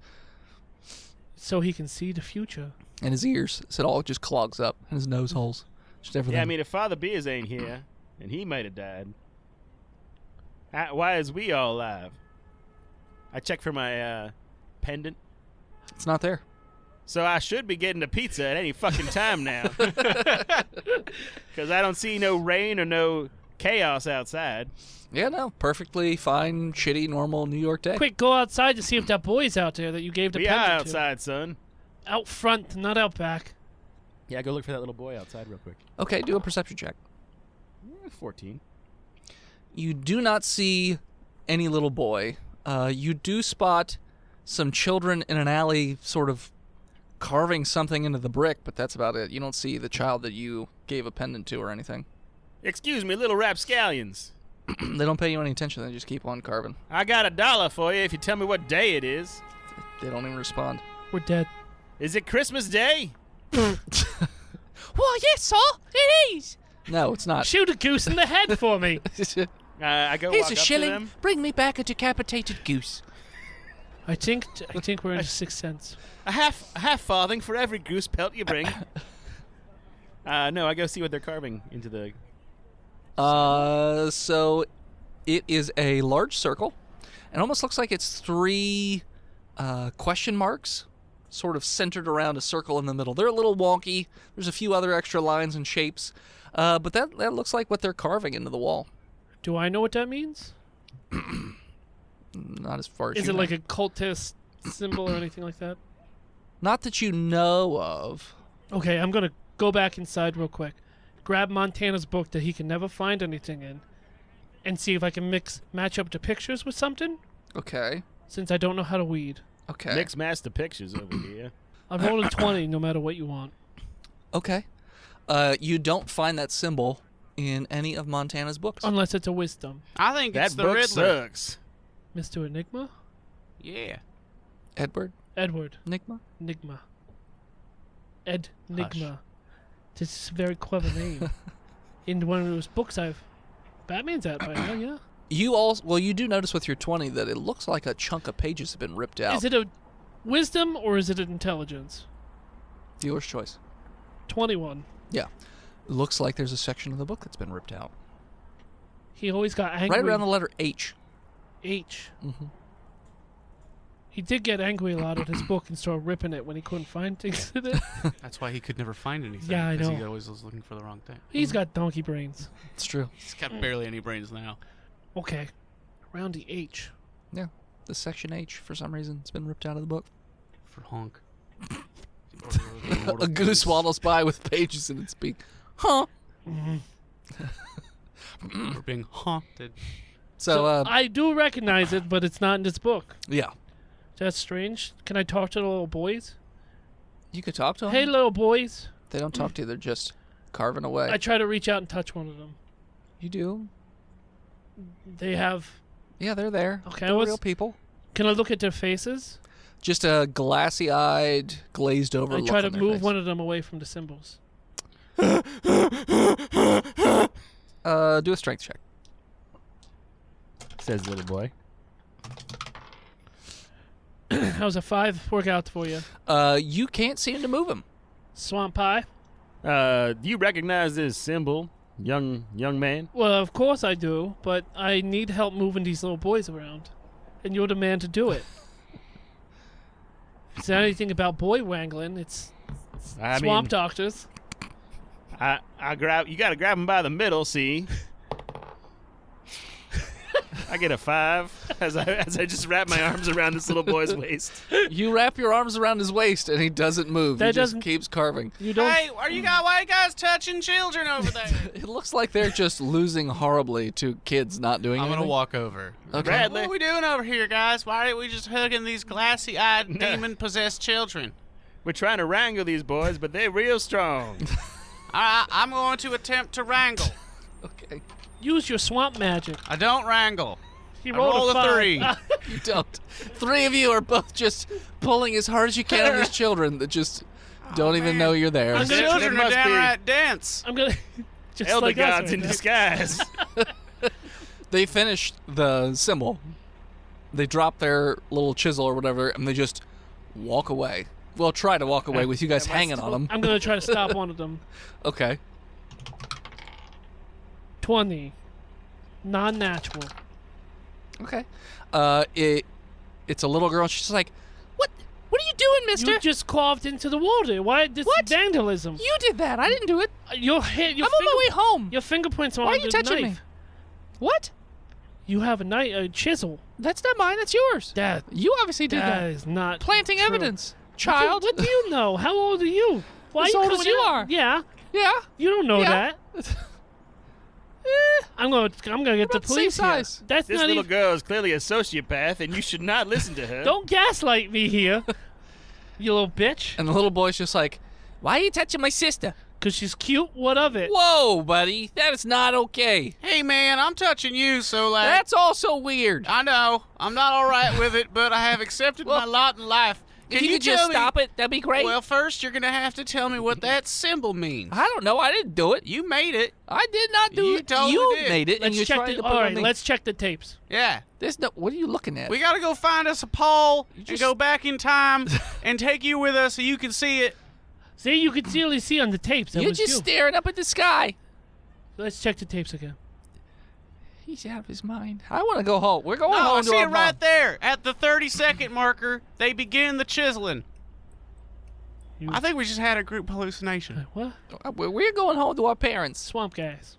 D: So he can see the future.
E: And his ears. So it all just clogs up. And his nose holes. Just everything.
G: Yeah, I mean, if Father Beers ain't here, and he might have died, why is we all alive? I checked for my pendant.
E: It's not there.
G: So I should be getting a pizza at any fucking time now. Because I don't see no rain or no chaos outside.
E: Yeah, no. Perfectly fine, shitty, normal New York day.
D: Quick, go outside to see if that boy's out there that you gave the
G: We
D: pendant
G: are
D: to.
G: outside, son.
D: Out front, not out back.
G: Yeah, go look for that little boy outside real quick.
E: Okay, do a perception check.
G: 14.
E: You do not see any little boy. You do spot some children in an alley sort of carving something into the brick, but that's about it. You don't see the child that you gave a pendant to or anything.
G: Excuse me, little rapscallions.
E: They don't pay you any attention. They just keep on carving.
G: I got $1 for you if you tell me what day it is.
E: They don't even respond.
D: We're dead.
G: Is it Christmas Day?
C: Why, yes, sir, it is.
E: No, it's not.
D: Shoot a goose in the head for me.
G: I go
E: Here's
G: walk
E: a
G: up
E: shilling.
G: to them.
E: Bring me back a decapitated goose.
D: I think we're in 6 cents.
G: A half farthing for every goose pelt you bring. No, I go see what they're carving into the...
E: So it is a large circle. It almost looks like it's 3 question marks sort of centered around a circle in the middle. They're a little wonky. There's a few other extra lines and shapes. But that looks like what they're carving into the wall.
D: Do I know what that means?
E: Not as far as
D: Is
E: you
D: it
E: know.
D: like a cultist symbol or anything like that?
E: Not that you know of.
D: Okay, I'm going to go back inside real quick. Grab Montana's book that he can never find anything in. And see if I can match up the pictures with something.
E: Okay.
D: Since I don't know how to weed.
E: Okay.
G: Mix master pictures over here.
D: I'm rolling 20 no matter what you want.
E: Okay. You don't find that symbol in any of Montana's books.
D: Unless it's a wisdom.
F: I think
G: That
F: it's the
G: book
F: Riddler.
G: sucks.
D: Mr. Enigma?
F: Yeah.
E: Edward?
D: Edward.
E: Enigma?
D: Enigma. Ed Nigma. This is a very clever name. In one of those books Batman's at by now, yeah?
E: You do notice with your 20 that it looks like a chunk of pages have been ripped out.
D: Is it a wisdom or is it an intelligence?
E: Dealer's choice.
D: 21.
E: Yeah. It looks like there's a section of the book that's been ripped out.
D: He always got angry.
E: Right around the letter H.
D: H.
E: Mm-hmm.
D: He did get angry a lot at his book and started ripping it when he couldn't find things in it.
H: That's why he could never find anything.
D: Yeah, I
H: 'cause
D: know.
H: He always was looking for the wrong thing.
D: He's got donkey brains.
E: It's true.
H: He's got barely any brains now.
D: Okay. Around the H.
E: Yeah. The section H, for some reason, it's been ripped out of the book.
H: For honk.
E: A goose waddles by with pages in its beak. Huh?
H: We're being haunted.
E: So,
D: I do recognize it, but it's not in this book.
E: yeah.
D: That's strange. Can I talk to the little boys?
E: You could talk to them.
D: Hey, little boys.
E: They don't talk to you. They're just carving away.
D: I try to reach out and touch one of them.
E: You do?
D: They have...
E: Yeah, they're there.
D: Okay,
E: They're
D: what's-
E: real people.
D: Can I look at their faces?
E: Just a glassy-eyed, glazed-over
D: I
E: look
D: try to
E: on their
D: move
E: face.
D: one of them away from the symbols.
E: Do a strength check.
G: Says little boy.
D: How's a 5 work out for you?
E: You can't seem to move him.
D: Swamp pie?
G: Do you recognize this symbol, young man?
D: Well, of course I do, but I need help moving these little boys around. And you're the man to do it. If it's anything about boy wrangling, it's
G: I
D: swamp
G: mean,
D: doctors.
G: I grab. You got to grab him by the middle. See. I get a 5 as I just wrap my arms around this little boy's waist.
E: You wrap your arms around his waist, and he doesn't move.
D: That
E: he just
D: doesn't-
E: keeps carving.
D: You don't...
F: Hey, why are you guys touching children over there?
E: It looks like they're just losing horribly to kids not doing
H: I'm
E: anything.
H: gonna walk over.
E: Okay.
G: Bradley.
F: What are we doing over here, guys? Why aren't we just hugging these glassy-eyed, demon-possessed children?
G: We're trying to wrangle these boys, but they're real strong.
F: I'm going to attempt to wrangle.
E: Okay.
D: Use your swamp magic.
F: I don't wrangle.
D: He
F: I
D: rolled
F: roll
D: a
F: a
D: 5.
F: 3.
E: You don't. 3 of you are both just pulling as hard as you can on these children that just don't even know you're there.
D: I'm
F: The
D: gonna-
F: children
G: There
F: are
G: must be-
F: downright dense.
D: I'm gonna... Just
G: Elder
D: like us
G: gods
D: right
G: in
D: there.
G: disguise.
E: They finish the symbol. They drop their little chisel or whatever, and they just walk away. Well, try to walk away with you guys hanging on them.
D: I'm gonna try to stop one of them.
E: Okay.
D: 20. Non-natural.
E: Okay. It's a little girl, and she's just like, What are you doing, mister?
D: You just carved into the water. Why? This
E: What?
D: is vandalism.
E: You did that. I didn't do it.
D: Your hit. Your
E: I'm on my way home.
D: Your fingerprints are
E: Why
D: on
E: are you
D: the
E: touching
D: knife.
E: me? What?
D: You have a chisel.
E: That's not mine. That's yours.
D: That
E: You obviously did
D: that
E: that.
D: is not
E: Planting
D: true.
E: evidence. Child.
D: What do you know? How old are you? Why
E: As
D: are you
E: old as
D: coming
E: you
D: out?
E: are.
D: Yeah.
E: Yeah.
D: You don't know
E: Yeah.
D: that. I'm gonna get
E: We're
D: the
E: about the same
D: police here.
E: size.
D: That's
G: This
D: not
G: little
D: even.
G: girl is clearly a sociopath, and you should not listen to her.
D: Don't gaslight me here, you little bitch.
E: And the little boy's just like, Why are you touching my sister?
D: Cause she's cute. What of it?
E: Whoa, buddy. That is not okay.
F: Hey, man, I'm touching you, so, like...
E: That's also weird.
F: I know. I'm not all right with it, but I have accepted
E: Well,
F: my lot in life.
E: If you could just
F: tell me-
E: stop it, that'd be great.
F: Well, first, you're going to have to tell me what that symbol means.
E: I don't know. I didn't do it.
F: You made it.
E: I did not do
F: You
E: it.
F: totally
E: You
F: did.
E: made it, and
D: Let's
E: you
D: check
E: tried
D: the.
E: to put
D: All
E: it
D: right,
E: on me.
D: let's check the tapes.
F: Yeah.
E: There's no. What are you looking at?
F: We got to go find us a pole and
E: just-
F: go back in time and take you with us so you can see it.
D: See, you could clearly see on the tapes. That
E: You're
D: was
E: just
D: you.
E: staring up at the sky.
D: Let's check the tapes again.
E: He's out of his mind. I want to go home. We're going
F: No,
E: home
F: I
E: to
F: see
E: our
F: it right
E: mom.
F: there. At the 30-second marker, they begin the chiseling.
D: You-
F: I think we just had a group hallucination.
D: What?
E: We're going home to our parents.
D: Swamp guys.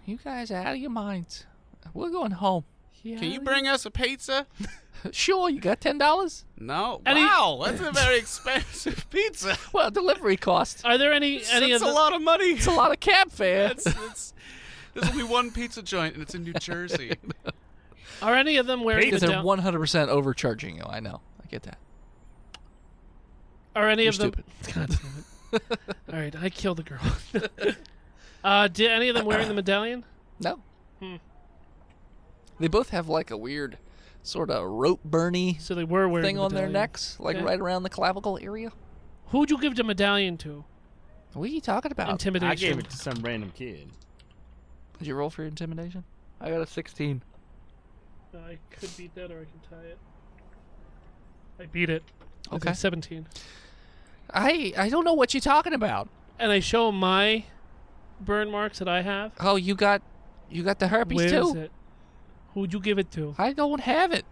E: You guys are out of your minds. We're going home.
D: Yeah.
F: Can you bring us a pizza?
E: Sure, you got $10?
F: No.
D: Any-
F: Wow, that's a very expensive pizza.
E: Well, delivery cost.
D: Are there any
F: That's
D: of
F: a
D: the?
F: lot of money.
E: It's a lot of cab fare.
F: This will be one pizza joint, and it's in New Jersey.
D: Are any of them wearing
E: Because they're
D: medallions?
E: 100% overcharging you. I know. I get that.
D: Are any
E: You're
D: of them?
E: stupid.
D: God damn it! All right, I killed the girl. Did any of them wearing the medallion?
E: No. They both have like a weird sort of rope burny
D: So they were wearing
E: thing
D: the
E: on their
D: medallion.
E: necks, like
D: Okay.
E: right around the clavicle area.
D: Who'd you give the medallion to?
E: What are you talking about?
D: Intimidation.
G: I gave it to some random kid.
E: Did you roll for your intimidation? I got a 16.
D: I could beat that, or I can tie it. I beat it. It's a
E: Okay.
D: 17.
E: I don't know what you're talking about.
D: And I show my burn marks that I have.
E: Oh, you got the herpes
D: Where
E: too?
D: is it? Who'd you give it to?
E: I don't have it.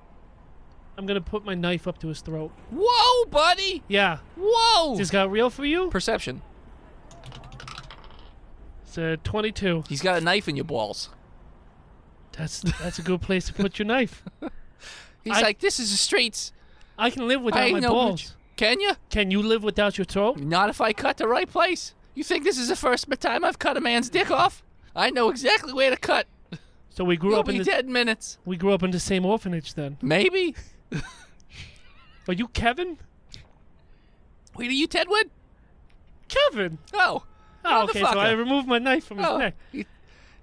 D: I'm gonna put my knife up to his throat.
E: Whoa, buddy!
D: Yeah.
E: Whoa!
D: This got real for you?
E: Perception.
D: It's a 22.
E: He's got a knife in your balls.
D: That's a good place to put your knife.
E: He's
D: I-
E: like, this is the streets.
D: I can live
E: I
D: without
E: ain't
D: my
E: no
D: balls.
E: bitch. Can you?
D: Can you live without your throat?
E: Not if I cut the right place. You think this is the first time I've cut a man's dick off? I know exactly where to cut.
D: So we grew
E: You'll
D: up in
E: be
D: the
E: dead in minutes.
D: we grew up in the same orphanage then.
E: Maybe.
D: Are you Kevin?
E: Wait, are you Tedwood?
D: Kevin.
E: Oh.
D: Oh, okay. So
E: Motherfucker.
D: I removed my knife from his
E: Oh,
D: neck.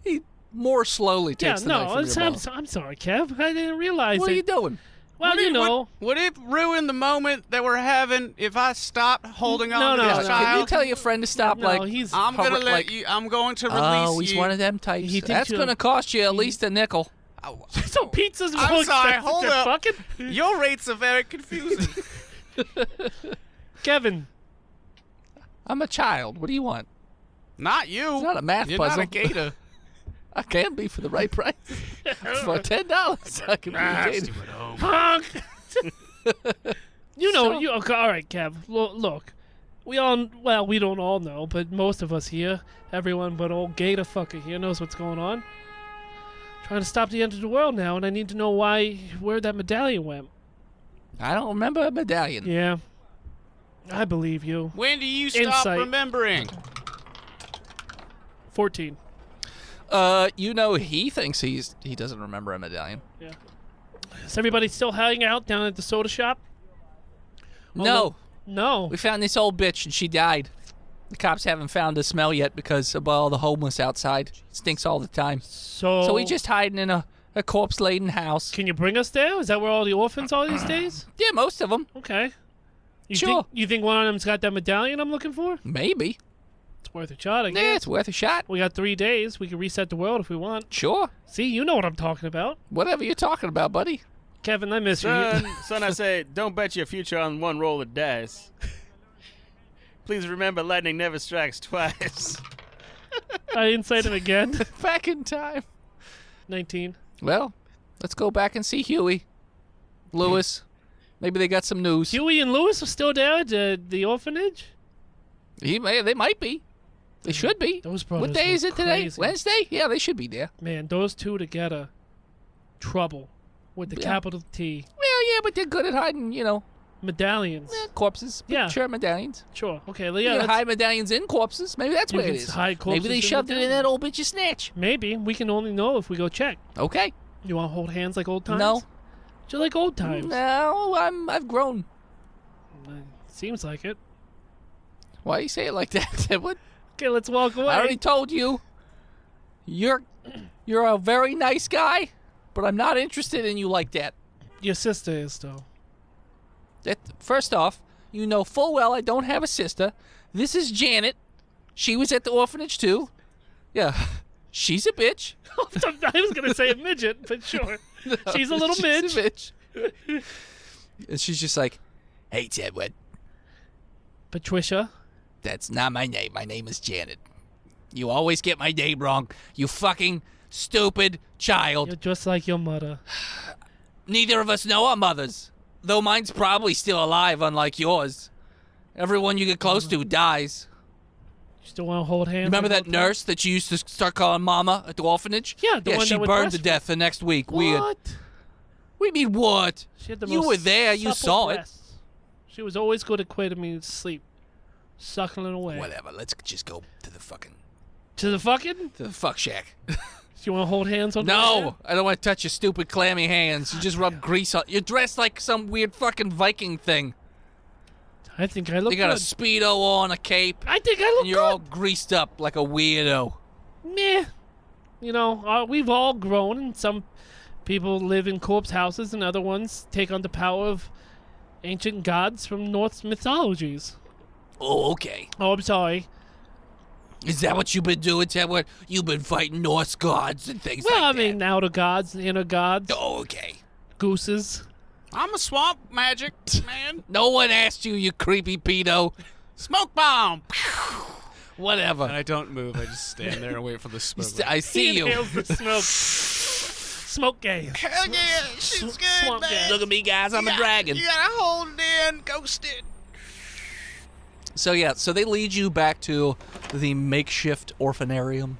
E: he more slowly
D: Yeah,
E: takes the knife
D: no,
E: from your mouth.
D: I'm sorry, Kev. I didn't realize
E: What
D: it.
E: are you doing?
D: Well, you know.
F: Would it ruin the moment that we're having if I stopped holding on to
D: No,
F: this
D: no.
E: Can you
F: child?
E: tell your friend to stop?
D: No,
E: like
D: he's.
F: I'm gonna let
E: like,
F: you. I'm going to release
E: oh, he's
F: you.
E: one of them types.
D: He thinks
E: That's
D: you're-
E: gonna cost you at least a nickel.
D: So pizza's
F: I'm
D: more
F: sorry,
D: expensive
F: hold
D: than
F: up.
D: fucking
F: Your rates are very confusing.
D: Kevin.
E: I'm a child. What do you want?
F: Not you.
E: It's not a math
F: You're
E: puzzle.
F: not a gator.
E: I can be for the right price. For $10, I can be a gator.
D: Honk. You know,
E: So-
D: you okay, all right, Kev. Look, we don't all know, but most of us here, everyone but old Gator fucker here knows what's going on. Trying to stop the end of the world now, and I need to know where that medallion went.
E: I don't remember a medallion.
D: Yeah, I believe you.
F: When do you stop
D: Insight.
F: remembering?
D: 14.
E: You know, he thinks he doesn't remember a medallion.
D: Is everybody still hanging out down at the soda shop?
E: No.
D: No.
E: We found this old bitch and she died. The cops haven't found the smell yet because of all the homeless outside. It stinks all the time. So we just hiding in a corpse-laden house.
D: Can you bring us there? Is that where all the orphans are these days?
E: Yeah, most of them.
D: Okay.
E: Sure.
D: You think one of them's got that medallion I'm looking for?
E: Maybe.
D: It's worth a shot, I guess.
E: Yeah, it's worth a shot.
D: We got 3 days. We can reset the world if we want.
E: Sure.
D: See, you know what I'm talking about.
E: Whatever you're talking about, buddy.
D: Kevin, I miss you.
G: Son, I say, don't bet your future on one roll of dice. Please remember, lightning never strikes twice.
D: I insight him again.
E: Back in time.
D: 19.
E: Well, let's go back and see Huey. Lewis. Maybe they got some news.
D: Huey and Lewis are still there at the orphanage?
E: They might be. They should be.
D: Those brothers
E: What day
D: were
E: is it today?
D: crazy.
E: Wednesday? Yeah, they should be there.
D: Man, those two together. Trouble. With the
E: Yeah.
D: capital T.
E: Well, yeah, but they're good at hiding,
D: Medallions.
E: corpses.
D: Yeah.
E: Sure, medallions.
D: Sure. Okay,
E: You
D: yeah,
E: can
D: let's-
E: hide medallions in corpses. Maybe that's
D: You
E: where it
D: can
E: is.
D: hide corpses
E: Maybe they
D: in
E: shoved it in
D: medallions.
E: that old bitch's snatch.
D: maybe. We can only know if we go check.
E: Okay.
D: You want to hold hands like old times?
E: No.
D: Do you like old times?
E: No, I've grown.
D: Seems like it.
E: Why you say it like that, Edward?
D: Okay, let's walk away.
E: I already told you. You're a very nice guy, but I'm not interested in you like that.
D: Your sister is, though.
E: First off, you know full well I don't have a sister. This is Janet. She was at the orphanage too. Yeah, she's a bitch.
D: I was going to say a midget, but sure. She's a little midge.
E: A bitch. And she's just like, hey, Edward,
D: Patricia.
E: that's not my name. My name is Janet. You always get my name wrong. You fucking stupid child.
D: You're just like your mother.
E: Neither of us know our mothers. Though mine's probably still alive, unlike yours. Everyone you get close to dies.
D: You still want to hold hands?
E: Remember
D: like
E: that
D: old
E: nurse that you used to start calling Mama at the orphanage?
D: Yeah, the one
E: she
D: that would
E: burned to
D: breastfeed.
E: death the next week.
D: times?
E: Weird.
D: What?
E: We mean what?
D: She had the
E: You
D: most
E: were there. You
D: supple
E: saw it.
D: breasts. She was always good at putting me to sleep. Suckling away.
E: Whatever. Let's just go to the fuck shack.
D: Do you want to hold hands on the way
E: No, I don't want to touch your stupid clammy hands. You just rub grease on. You're dressed like some weird fucking Viking thing.
D: there? I think I look
E: You got
D: good.
E: a Speedo on, a cape,
D: I think I look
E: and you're
D: good.
E: all greased up like a weirdo.
D: Meh. You know, we've all grown, and some people live in corpse houses, and other ones take on the power of ancient gods from Norse mythologies.
E: Oh, okay.
D: Oh, I'm sorry.
E: Is that what you've been doing, Edward? You've been fighting Norse gods and things
D: Well,
E: like
D: I mean, outer gods, inner gods,
E: that. Oh, okay.
D: gooses.
F: I'm a swamp magic man.
E: No one asked you, you creepy pedo.
F: Smoke bomb.
E: Whatever.
H: And I don't move. I just stand there and wait for the smoke.
E: I see
D: He
E: you.
D: inhales the smoke. Smoke gas.
F: Hell yeah, she's good,
D: Swamp
F: man.
D: gas.
E: Look at me, guys. I'm a dragon.
F: You gotta hold it in, ghosted.
E: So they lead you back to the makeshift orphanarium.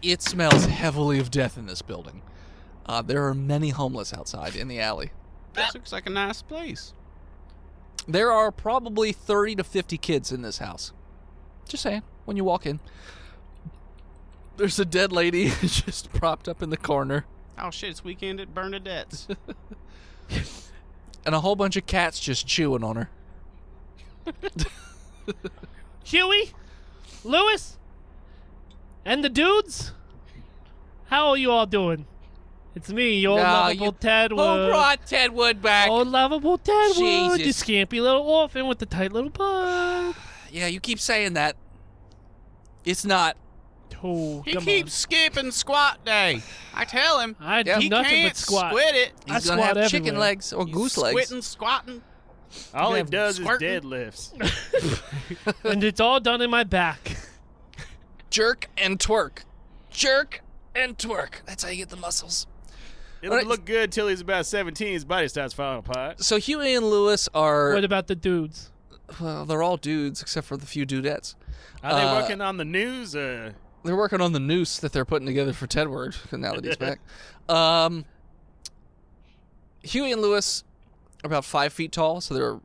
E: It smells heavily of death in this building. There are many homeless outside in the alley.
F: This looks like a nice place.
E: There are probably 30 to 50 kids in this house. Just saying, when you walk in. There's a dead lady just propped up in the corner.
F: Oh shit, it's weekend at Bernadette's.
E: And a whole bunch of cats just chewing on her.
D: Huey, Lewis, and the dudes. How are you all doing? It's me, your lovable Tedwood.
E: Who brought Tedwood back?
D: Oh, lovable Tedwood, the
E: Jesus.
D: scampy little orphan with the tight little butt.
E: Yeah, you keep saying that. It's not.
D: Oh,
F: He
D: come
F: keeps skipping squat day. I tell him.
D: on. I do
F: He
D: nothing
F: can't
D: but squat.
F: squid it.
D: I
E: He's gonna
D: squat
E: have chicken
D: everywhere.
E: legs or goose legs.
F: Squitting, squatting.
G: All he
D: Yeah,
G: does is
F: squirting.
G: deadlifts.
D: And it's all done in my back.
E: Jerk and twerk. Jerk and twerk. That's how you get the muscles.
G: It'll
E: Alright.
G: look good till he's about 17. His body starts falling apart.
E: So Huey and Lewis are,
D: What about the dudes?
E: well, they're all dudes except for the few dudettes.
G: Are they working on the news?
E: They're working on the noose that they're putting together for Tedward now that he's back. Huey and Lewis are about 5 feet tall, so they're a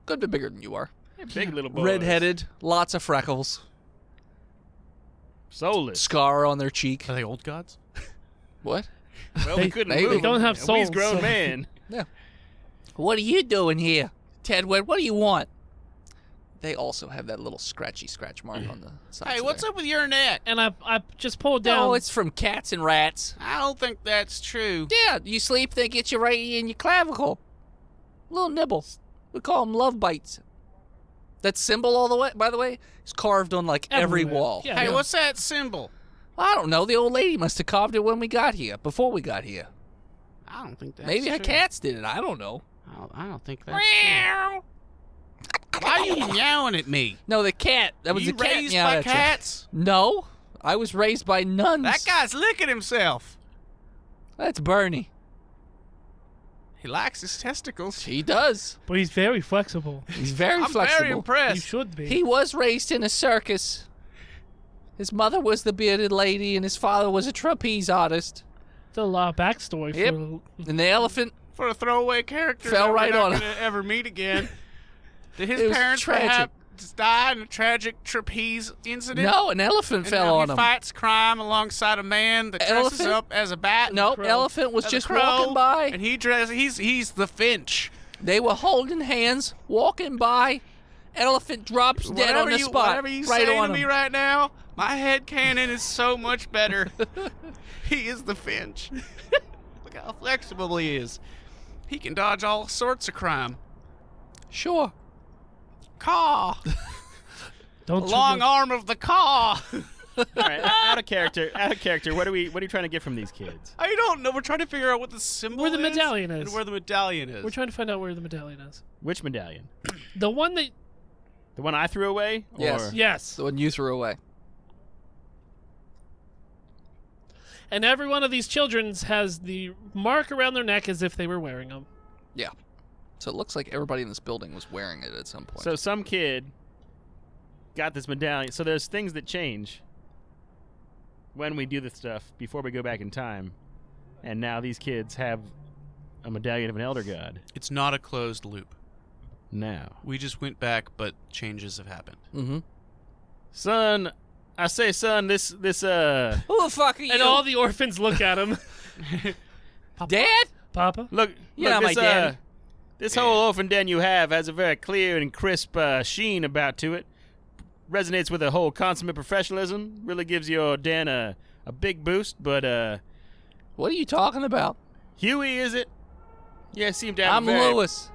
E: good bit bigger than you are.
G: big little boys.
E: Redheaded, lots of freckles,
G: Soulless.
E: scar on their cheek.
F: Are they old gods?
E: What?
G: Well,
D: They-
G: we couldn't
E: they
G: move.
D: don't have
G: And We's
D: souls,
G: grown
D: so-
G: man.
E: What are you doing here, Tedward? What do you want? They also have that little scratchy scratch mark on the side.
F: Hey, what's up with your neck?
D: And I just pulled down.
E: No, it's from cats and rats.
F: I don't think that's true.
E: Yeah, you sleep, they get you right in your clavicle. Little nibbles. We call them love bites. That symbol, all the way, by the way, is carved on like every
D: Everywhere.
E: wall.
D: Yeah.
F: Hey, what's that symbol?
E: I don't know. The old lady must have carved it when we got here, before we got here.
F: I don't think that's
E: Maybe her
F: true.
E: cats did it. I don't know.
F: I don't think that's true. Why are you meowing at me?
E: No, the cat. That was
F: you
E: the cat.
F: raised
E: meowing
F: by
E: at you.
F: cats?
E: No, I was raised by nuns.
F: That guy's licking himself.
E: That's Bernie.
F: He likes his testicles.
E: He does.
D: But he's very flexible.
E: He's very
F: I'm
E: flexible.
F: very
D: You
F: impressed.
D: should be.
E: He was raised in a circus. His mother was the bearded lady, and his father was a trapeze artist.
D: There's a lot of backstory
E: Yep.
D: for.
E: And the elephant,
F: For a throwaway character
E: Fell
F: that
E: right
F: we're
E: on
F: not
E: him.
F: gonna ever meet again. Did his
E: It was
F: parents
E: tragic.
F: perhaps die in a tragic trapeze incident?
E: no, an elephant
F: And
E: fell
F: now
E: on
F: he
E: him.
F: fights crime alongside a man that dresses
E: Elephant?
F: up as a bat.
E: No,
D: Crow.
E: elephant was
F: as a
E: just
F: crow,
E: walking by.
F: and he's the Finch.
E: They were holding hands, walking by. Elephant drops dead on the spot.
F: Whatever you
E: right
F: say
E: on
F: to me
E: him.
F: right now, my head canon is so much better. He is the Finch. Look how flexible he is. He can dodge all sorts of crime.
E: Sure.
F: Caw.
D: Don't
F: The
D: you
F: long
D: go-
F: arm of the caw.
G: All right, out of character. Out of character. What are you trying to get from these kids?
F: I don't know. We're trying to figure out what the symbol
D: Where the
F: is
D: medallion
F: and
D: is.
F: where the medallion is.
D: We're trying to find out where the medallion is.
G: Which medallion?
D: The one that.
G: The one I threw away?
E: Yes.
G: Or
D: Yes.
E: The one you threw away.
D: And every one of these children's has the mark around their neck as if they were wearing them.
E: Yeah. So it looks like everybody in this building was wearing it at some point.
G: So some kid got this medallion. So there's things that change when we do this stuff before we go back in time. And now these kids have a medallion of an elder god.
F: It's not a closed loop.
G: Now.
F: We just went back, but changes have happened.
E: Mm-hmm.
G: Son, I say, son, this
E: Who the fuck are you?
D: And all the orphans look at him.
E: Dad?
D: Papa?
G: look,
E: You're not
G: this,
E: my daddy.
G: This whole orphan den you have has a very clear and crisp sheen about to it. Resonates with a whole consummate professionalism. Really gives your den a big boost. But
E: What are you talking about?
G: Huey, is it? Yeah, seem to have
E: I'm
G: a very,
E: Lewis.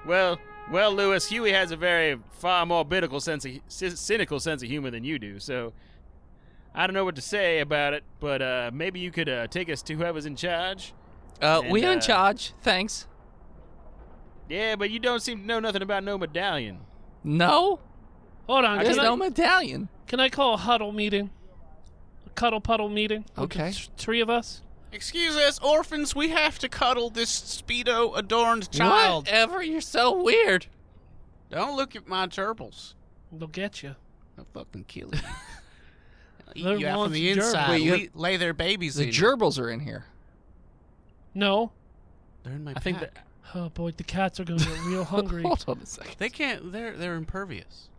G: Well, Lewis, Huey has a very far more cynical sense of humor than you do. So I don't know what to say about it. But maybe you could take us to whoever's in charge.
E: We're in
G: And,
E: charge. Thanks.
G: Yeah, but you don't seem to know nothing about no medallion.
E: No?
D: Hold on.
E: There's
D: Can
E: no
D: I,
E: medallion.
D: can I call a huddle meeting? A cuddle puddle meeting? With the
E: Okay.
D: three of us?
F: Excuse us, orphans, we have to cuddle this Speedo-adorned child.
E: Whatever, you're so weird.
F: Don't look at my gerbils.
D: They'll get you.
F: They'll fucking kill you. Eat
D: They're
F: you out from
D: launched
F: the
D: gerbils.
F: inside.
E: Wait, you
F: lay their babies
E: The
F: in.
E: gerbils are in here.
D: No.
F: They're in my
G: I think
F: pack.
G: that
D: Oh boy, the cats are gonna get real hungry.
E: Hold on a second.
F: They can't. They're impervious.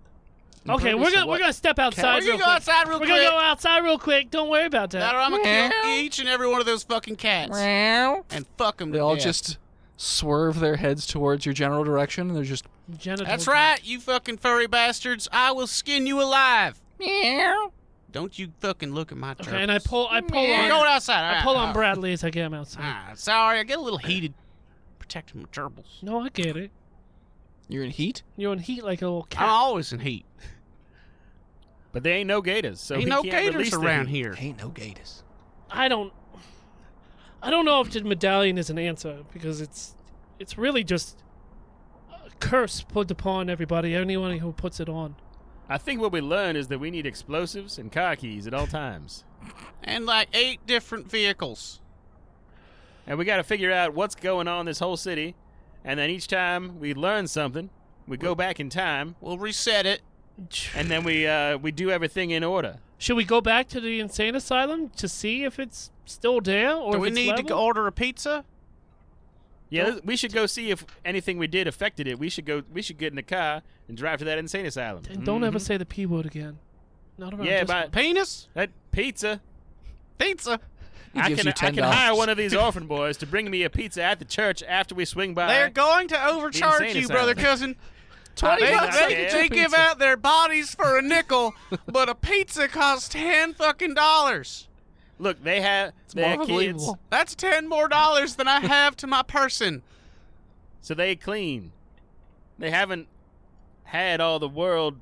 D: Okay, we're gonna step outside.
F: We're gonna go outside real
D: We're
F: quick.
D: gonna go outside real quick. Don't worry about that.
F: I'm gonna kill each and every one of those fucking cats and fuck them.
E: They all just swerve their heads towards your general direction, and they're just...
D: Genitals.
F: That's right, you fucking furry bastards. I will skin you alive.
E: Meow.
F: Don't you fucking look at my gerbils.
D: Okay, and I pull
F: We're
D: on.
F: going outside. All
D: I
F: right,
D: pull
F: all
D: on
F: right.
D: Bradley as I get him outside.
F: Sorry, I get a little heated. Protecting my gerbils.
D: No, I get it.
E: You're in heat?
D: You're in heat like a little cat.
F: I'm always in heat.
G: But there ain't no gators, so
F: Ain't
G: he
F: no
G: can't
F: gators
G: release the
F: around
G: heat.
F: here.
E: Ain't no gators.
D: I don't know if the medallion is an answer because it's really just a curse put upon everybody, anyone who puts it on.
G: I think what we learned is that we need explosives and car keys at all times.
F: And like 8 different vehicles.
G: And we got to figure out what's going on in this whole city. And then each time we learn something, we go back in time,
F: We'll reset it.
G: and then we do everything in order.
D: Should we go back to the insane asylum to see if it's still there or
F: Do
D: if
F: we
D: it's
F: need to
D: level?
F: go order a pizza?
G: Yeah, we should go see if anything we did affected it. We should get in the car and drive to that insane asylum.
D: And don't ever say the P word again. Not around
G: Yeah,
D: this
G: but
D: one.
F: Penis?
G: that pizza.
F: Pizza.
E: He
G: I
E: gives
G: can
E: you
G: I
E: $10.
G: can hire one of these orphan boys to bring me a pizza at the church after we swing by.
F: They're going to overcharge
G: insane
F: you, brother
G: asylum.
F: cousin.
G: 20
F: They,
G: bucks,
F: they,
G: yeah.
F: they give out their bodies for a nickel, but a pizza costs $10 fucking dollars.
G: Look, they have
E: More
G: their kids,
E: believable.
F: That's $10 more than I have to my person.
G: so they clean. They haven't had all the world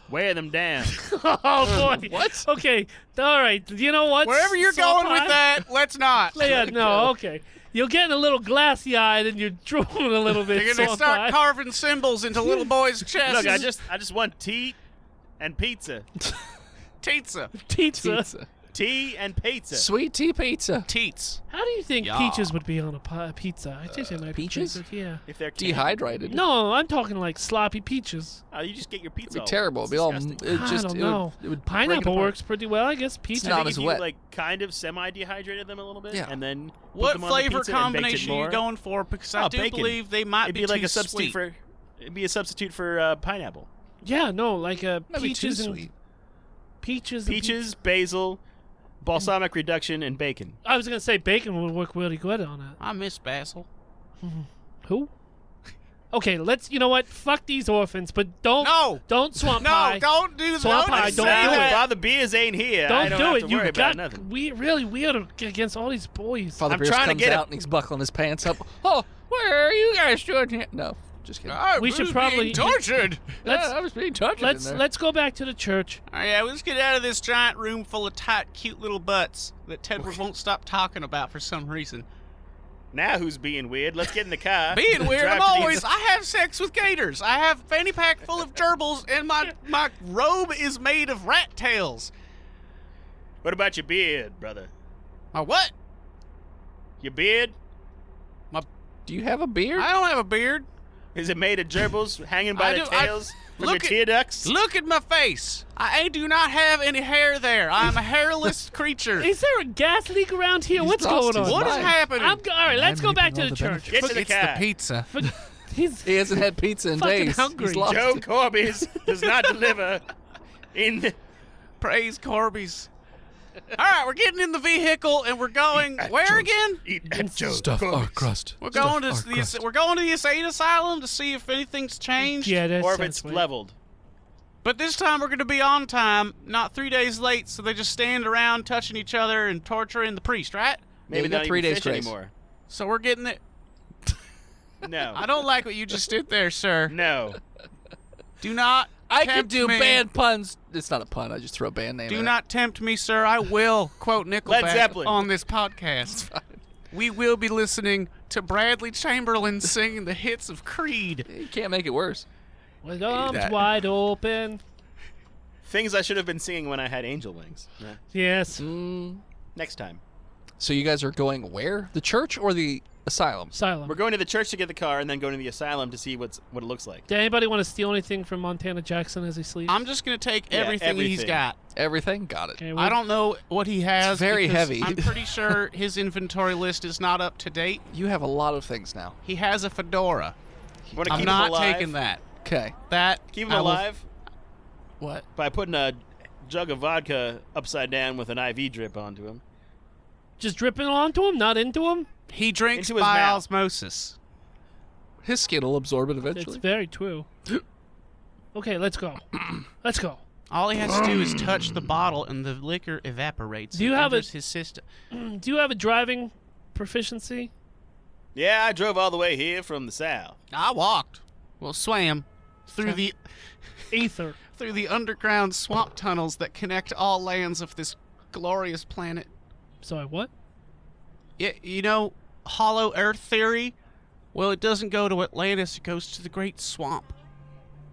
G: wear them down.
D: Oh boy.
E: What?
D: Okay. All right. You know what?
F: Wherever you're
D: Soft
F: going with
D: eye?
F: that, let's not.
D: Yeah. No. Okay. You're getting a little glassy-eyed and you're drooling a little bit.
F: They're gonna
D: soft
F: start
D: eye.
F: carving symbols into little boys' chests.
G: Look, I just want tea and pizza.
F: Pizza.
D: Pizza.
E: Pizza.
G: Tea and pizza.
E: Sweet tea pizza.
F: Teats.
D: How do you think
F: Yeah.
D: peaches would be on a pizza? I think they might
E: peaches?
D: be pretty good, yeah.
G: If they're
E: Dehydrated.
D: No, I'm talking like sloppy peaches.
G: Oh, you just get your pizza.
E: It'd be terrible. It'd be all...
G: disgusting.
E: It
D: I
E: just,
D: don't
E: it
D: know.
E: Would, it would break it
D: Pineapple
E: apart.
D: works pretty well, I guess. Peach.
E: It's not
G: I think
E: as
G: if
E: wet.
G: you like kind of semi-dehydrated them a little bit,
E: Yeah.
G: and then put
F: What
G: them on the
F: flavor
G: pizza and baked it
F: combination are
G: more.
F: you going for? Because I
G: Oh,
F: do
G: bacon.
F: believe they might
G: It'd
F: be
G: be like
F: too
G: a substitute
F: sweet.
G: for. It'd be a substitute for pineapple.
D: Yeah, no, like
E: That'd be too
D: peaches and
E: sweet.
D: peaches. and
G: Peaches, basil, balsamic reduction, and bacon.
D: I was gonna say bacon would work really good on it.
F: I miss basil.
D: Who? Okay, let's. You know what? Fuck these orphans, but don't swamp
F: No,
D: pie.
F: don't do
D: Swamp
F: don't
D: pie,
F: say
D: don't do
F: that.
D: it.
G: Father Beers ain't here. I don't
D: do
G: have
D: it.
G: to
D: You
G: worry about
D: got
G: nothing.
D: really weird against all these boys.
E: Father
G: I'm
E: Beers
G: trying to
E: comes
G: get
E: out and he's buckling his pants up. Oh, where are you guys doing here? No, just kidding.
F: I
D: We should
F: was
D: probably-
F: being tortured.
D: Let's
E: I was being tortured in there.
D: let's go back to the church.
F: Oh, yeah, let's get out of this giant room full of tight, cute little butts that Tedward won't stop talking about for some reason.
G: Now who's being weird? Let's get in the car.
F: Being weird,
G: Drive
F: I'm
G: to the
F: always. I have sex with gators. I have a fanny pack full of gerbils, and my robe is made of rat tails.
G: What about your beard, brother?
F: My what?
G: Your beard?
E: Do you have a beard?
F: I don't have a beard.
G: Is it made of gerbils hanging by
F: I
G: the
F: do- I-
G: tails from
F: look
G: your
F: at-
G: tear ducts?
F: Look at my face. I do not have any hair there. I'm a hairless creature.
D: Is there a gas leak around here?
E: He's
D: What's
E: lost
D: going on?
E: his
F: What is
E: mind.
F: happening?
D: All right, let's go back to the
B: the
D: church.
G: Get to the car.
F: pizza.
D: But he's
E: He hasn't had pizza in
D: Fucking
E: days.
D: hungry.
E: He's lost
G: Joe
E: it.
G: Corby's does not deliver in the...
F: Praise Corby's. All right, we're getting in the vehicle and we're going where again?
B: Stuff our crust.
F: We're going to the insane asylum to see if anything's changed.
D: yeah, that's
G: Or if it's
D: right.
G: leveled.
F: But this time we're going to be on time, not 3 days late, so they just stand around touching each other and torturing the priest, right?
G: Maybe
E: you got
G: not
E: 3
G: even
E: days
G: fish
E: grace.
G: anymore.
F: So we're getting it.
G: No.
F: I don't like what you just did there, sir.
G: No.
F: Do not
E: I can
F: tempt
E: do
F: me.
E: band puns. It's not a pun. I just throw a band name
F: Do
E: in it.
F: not tempt me, sir. I will quote
G: Led
F: Nickelback
G: Zeppelin.
F: on this podcast. We will be listening to Bradley Chamberlain singing the hits of Creed.
E: You can't make it worse.
D: With arms
F: that.
D: wide open.
G: Things I should have been singing when I had angel wings. Yeah.
D: Yes.
G: Next time.
E: So you guys are going where? The church or the asylum?
D: Asylum.
G: We're going to the church to get the car and then going to the asylum to see what it looks like.
D: Did anybody want to steal anything from Montana Jackson as he sleeps?
F: I'm just going to take
G: Yeah,
F: everything he's
G: everything.
F: got.
E: Everything? Got it.
D: Okay,
F: I don't know what he has.
E: It's very
F: because
E: heavy.
F: I'm pretty sure his inventory list is not up to date.
E: You have a lot of things now.
F: He has a fedora.
G: Want to
F: I'm
G: keep
F: not
G: him alive?
F: taking that.
E: Okay.
F: That
G: Keep him
F: I will-
G: alive?
F: What?
G: By putting a jug of vodka upside down with an IV drip onto him.
D: Just dripping onto him, not into him?
F: He drinks
G: Into his
F: by
G: mouth.
F: osmosis.
E: His skin will absorb it
D: It's
E: eventually.
D: very true. Okay, let's go. Let's go.
F: All he has to do is touch the bottle, and the liquor evaporates.
D: Do you
F: and
D: have
F: enters his system?
D: Do you have a driving proficiency?
G: Yeah, I drove all the way here from the south.
F: I walked. Well, swam through the
D: Ether.
F: through the underground swamp tunnels that connect all lands of this glorious planet.
D: Sorry, what?
F: You know, hollow Earth theory? Well, it doesn't go to Atlantis. It goes to the great swamp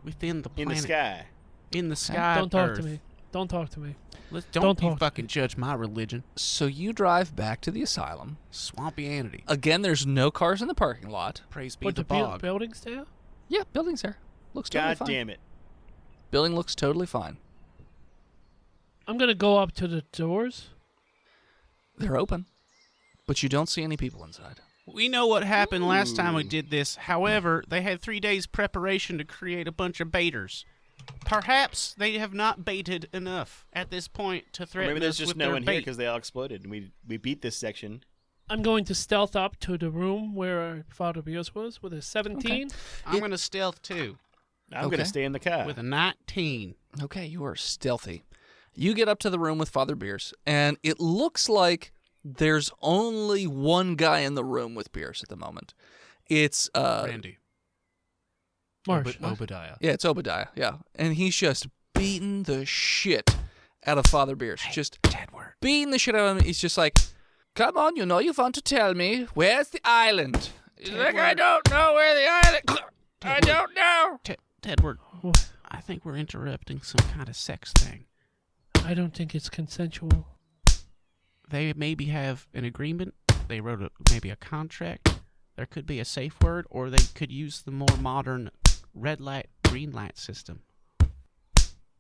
F: within the
G: In
F: planet.
G: the sky.
F: In the sky.
D: Don't talk
F: Earth.
D: to me. Don't talk to me.
F: Don't
D: talk
F: you
D: to
F: fucking judge my religion.
E: So you drive back to the asylum.
F: Swampyanity.
E: Again, there's no cars in the parking lot.
F: Praise be
D: What,
F: the
D: the
F: bog.
D: building's there?
E: Yeah, building's there. Looks totally
G: God
E: fine.
G: damn it.
E: Building looks totally fine.
D: I'm going to go up to the doors.
E: They're open, but you don't see any people inside.
F: We know what happened last time we did this. However, they had 3 days preparation to create a bunch of baiters. Perhaps they have not baited enough at this point to
G: Or
F: threaten
G: maybe there's
F: us
G: just
F: with
G: no
F: their
G: one here
F: bait.
G: because they all exploded and we beat this section.
D: I'm going to stealth up to the room where Father Beers was with a 17.
F: I'm going to stealth too
G: I'm
E: Okay.
G: going to stay in the car.
F: with a 19.
E: Okay, you are stealthy. You get up to the room with Father Beers, and it looks like there's only one guy in the room with Beers at the moment. It's
F: Randy.
D: Marsh.
H: Obadiah.
E: yeah, it's Obadiah. Yeah, and he's just beating the shit out of Father Beers. Just beating the shit out of him. He's just like, "Come on, you know you want to tell me where's the island?" He's like, "I don't know where the island. I don't know."
F: Tedward,
D: What?
F: I think we're interrupting some kind of sex thing.
D: I don't think it's consensual.
F: They maybe have an agreement. They wrote maybe a contract. There could be a safe word, or they could use the more modern red light, green light system.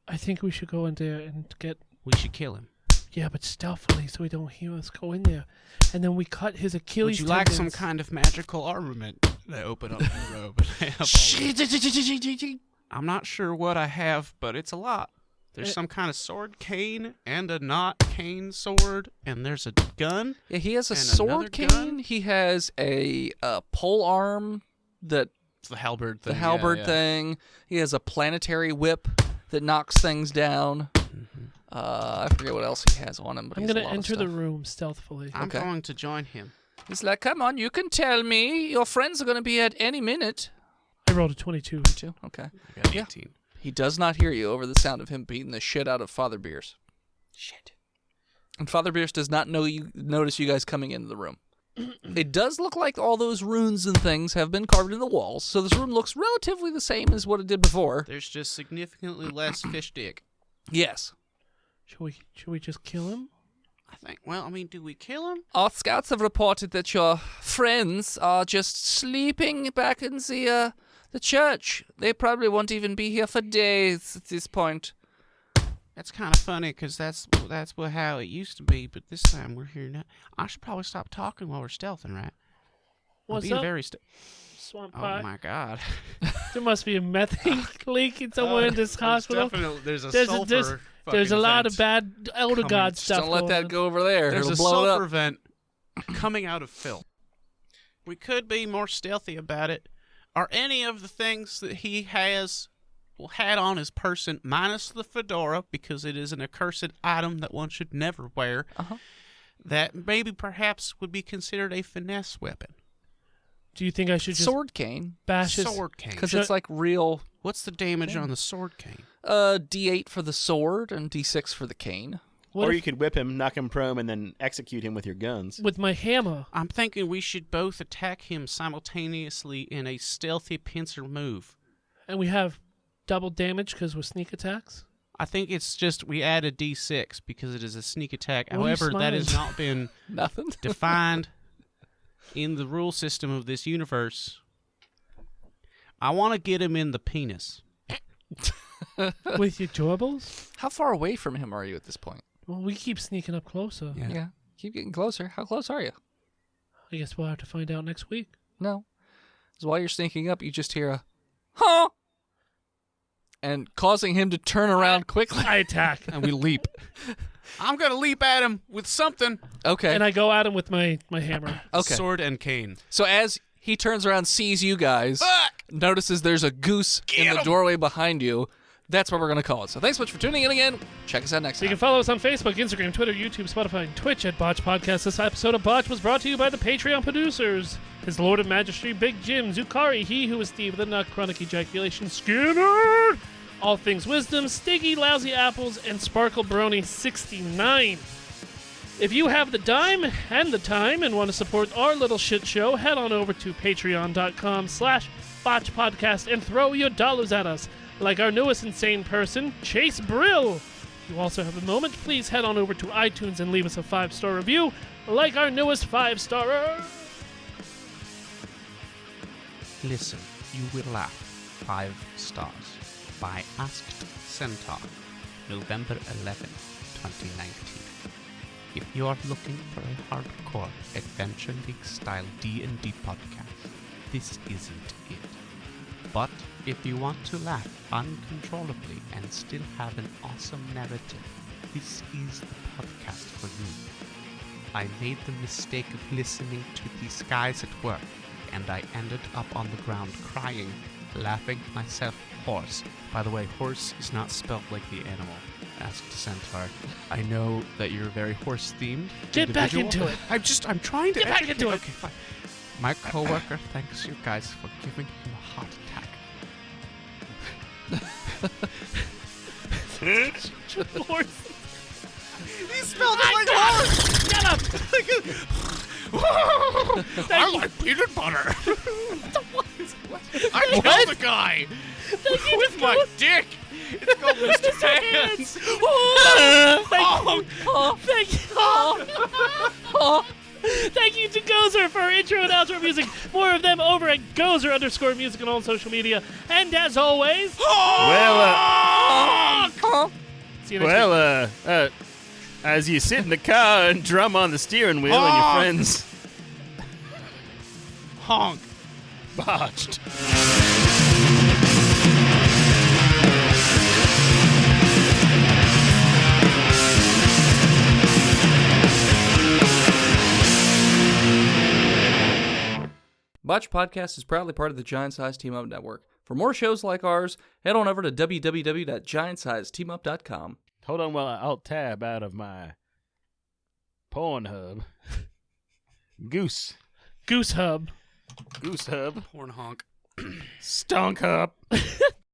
D: I think we should go in there and get...
F: We should kill him.
D: Yeah, but stealthily so he don't hear us go in there. And then we cut his Achilles
F: Would you like some
D: tendons.
F: kind of magical armament? They open up the robe. And they have all I'm not sure what I have, but it's a lot. There's some kind of sword cane and a not cane sword, and there's a gun.
E: Yeah, he has a
F: And another
E: sword cane.
F: gun?
E: He has a pole arm that
H: It's the halberd thing.
E: the halberd
H: yeah.
E: thing. He has a planetary whip that knocks things down. I forget what else he has on him. But
D: I'm
E: he has
D: going
E: a
D: to
E: lot of
D: enter the
E: stuff.
D: room stealthily.
F: I'm
E: Okay.
F: going to join him.
E: He's like, "Come on, you can tell me. Your friends are going to be at any minute."
D: I rolled a 22.
E: Too. Okay.
H: I got
E: Yeah.
H: 18.
E: He does not hear you over the sound of him beating the shit out of Father Beers.
F: Shit.
E: And Father Beers does not notice you guys coming into the room. It does look like all those runes and things have been carved in the walls, so this room looks relatively the same as what it did before.
F: There's just significantly less fish dick.
E: Yes.
D: Should we just kill him?
F: I think. Well, I mean, do we kill him?
E: Our scouts have reported that your friends are just sleeping back in the church. They probably won't even be here for days at this point.
F: That's kind of funny because that's how it used to be. But this time we're here now. I should probably stop talking while we're stealthing, right? I'm
D: What's
F: being
D: up?
F: very
D: Swamp
F: Oh
D: pie.
F: my god.
D: There must be a methane leak in somewhere in this hospital.
H: There's a
D: There's
H: sulfur.
D: There's a lot of
H: vent.
D: bad Elder
H: coming.
D: God
H: Just
D: stuff.
E: Don't let
D: going
E: that
D: on.
E: go over there.
F: There's
E: It'll
F: a
E: blow it
F: sulfur
E: up.
F: vent coming out of Phil. We could be more stealthy about it. Are any of the things that he had on his person, minus the fedora, because it is an accursed item that one should never wear, that maybe perhaps would be considered a finesse weapon?
D: Do you think I should just
E: Sword cane,
D: bash his...
F: Sword cane.
E: because it's like real.
F: What's the damage on the sword cane?
E: D8 for the sword and D6 for the cane.
D: What
G: Or
D: if-
G: you could whip him, knock him prone, and then execute him with your guns.
D: with my hammer?
F: I'm thinking we should both attack him simultaneously in a stealthy pincer move.
D: And we have double damage because we're sneak attacks?
F: I think it's just we add a D6 because it is a sneak attack.
D: What are you
F: However, that has
D: smiling?
F: not been
E: Nothing.
F: defined in the rule system of this universe. I want to get him in the penis.
D: With your gerbils?
E: How far away from him are you at this point?
D: Well, we keep sneaking up closer.
E: Yeah. Keep getting closer. How close are you?
D: I guess we'll have to find out next week.
E: No. Because while you're sneaking up, you just hear a, huh? and causing him to turn around quickly.
D: I attack.
H: And we leap. I'm going to leap at him with something.
E: Okay.
D: And I go at him with my hammer.
E: Okay.
H: Sword and cane.
E: So as he turns around, sees you guys, notices there's a goose in the doorway behind you, that's what we're going to call it. So thanks so much for tuning in again. Check us out next
D: So you
E: time.
D: can follow us on Facebook, Instagram, Twitter, YouTube, Spotify, and Twitch at Botched Podcast. This episode of Botched was brought to you by the Patreon producers. His Lord of Majesty, Big Jim, Zukari, He Who is Steve, The Nut, Chronic Ejaculation, Skinner, All Things Wisdom, Stiggy, Lousy Apples, and Sparkle Brony 69. If you have the dime and the time and want to support our little shit show, head on over to patreon.com/botchpodcast and throw your dollars at us. Like our newest insane person, Chase Brill. If you also have a moment, please head on over to iTunes and leave us a 5-star review, like our newest 5-starer.
H: Listen, you will laugh. 5 stars. By Asked Centaur. November 11, 2019. If you are looking for a hardcore Adventure League style D&D podcast, this isn't it. But if you want to laugh uncontrollably and still have an awesome narrative, this is the podcast for you. I made the mistake of listening to these guys at work, and I ended up on the ground crying, laughing myself hoarse. By the way, horse is not spelled like the animal. Asked Centaur. I know that you're very horse-themed.
D: Get back
H: individual.
D: into it.
H: I'm trying to
D: Get back
H: educate-
D: into it.
H: Okay, fine. My coworker thanks you guys for giving him a heart attack.
D: Horse.
H: He spelled it like horse!
D: Shut up!
H: I like peanut butter! I killed the guy! With my dick! It's called Mr. Hands!
D: Thank you to Gozer for our intro and outro music. More of them over at Gozer_music on all social media. And as always, see you next week.
G: As you sit in the car and drum on the steering wheel and your friends
H: Honk!
G: botched.
E: Botched Podcast is proudly part of the Giant Size Team Up Network. For more shows like ours, head on over to www.giantsizeteamup.com.
G: Hold on while I alt-tab out of my Pornhub. Goose.
D: Goose Hub.
G: Goose Hub.
H: Horn honk.
G: Stunk Hub.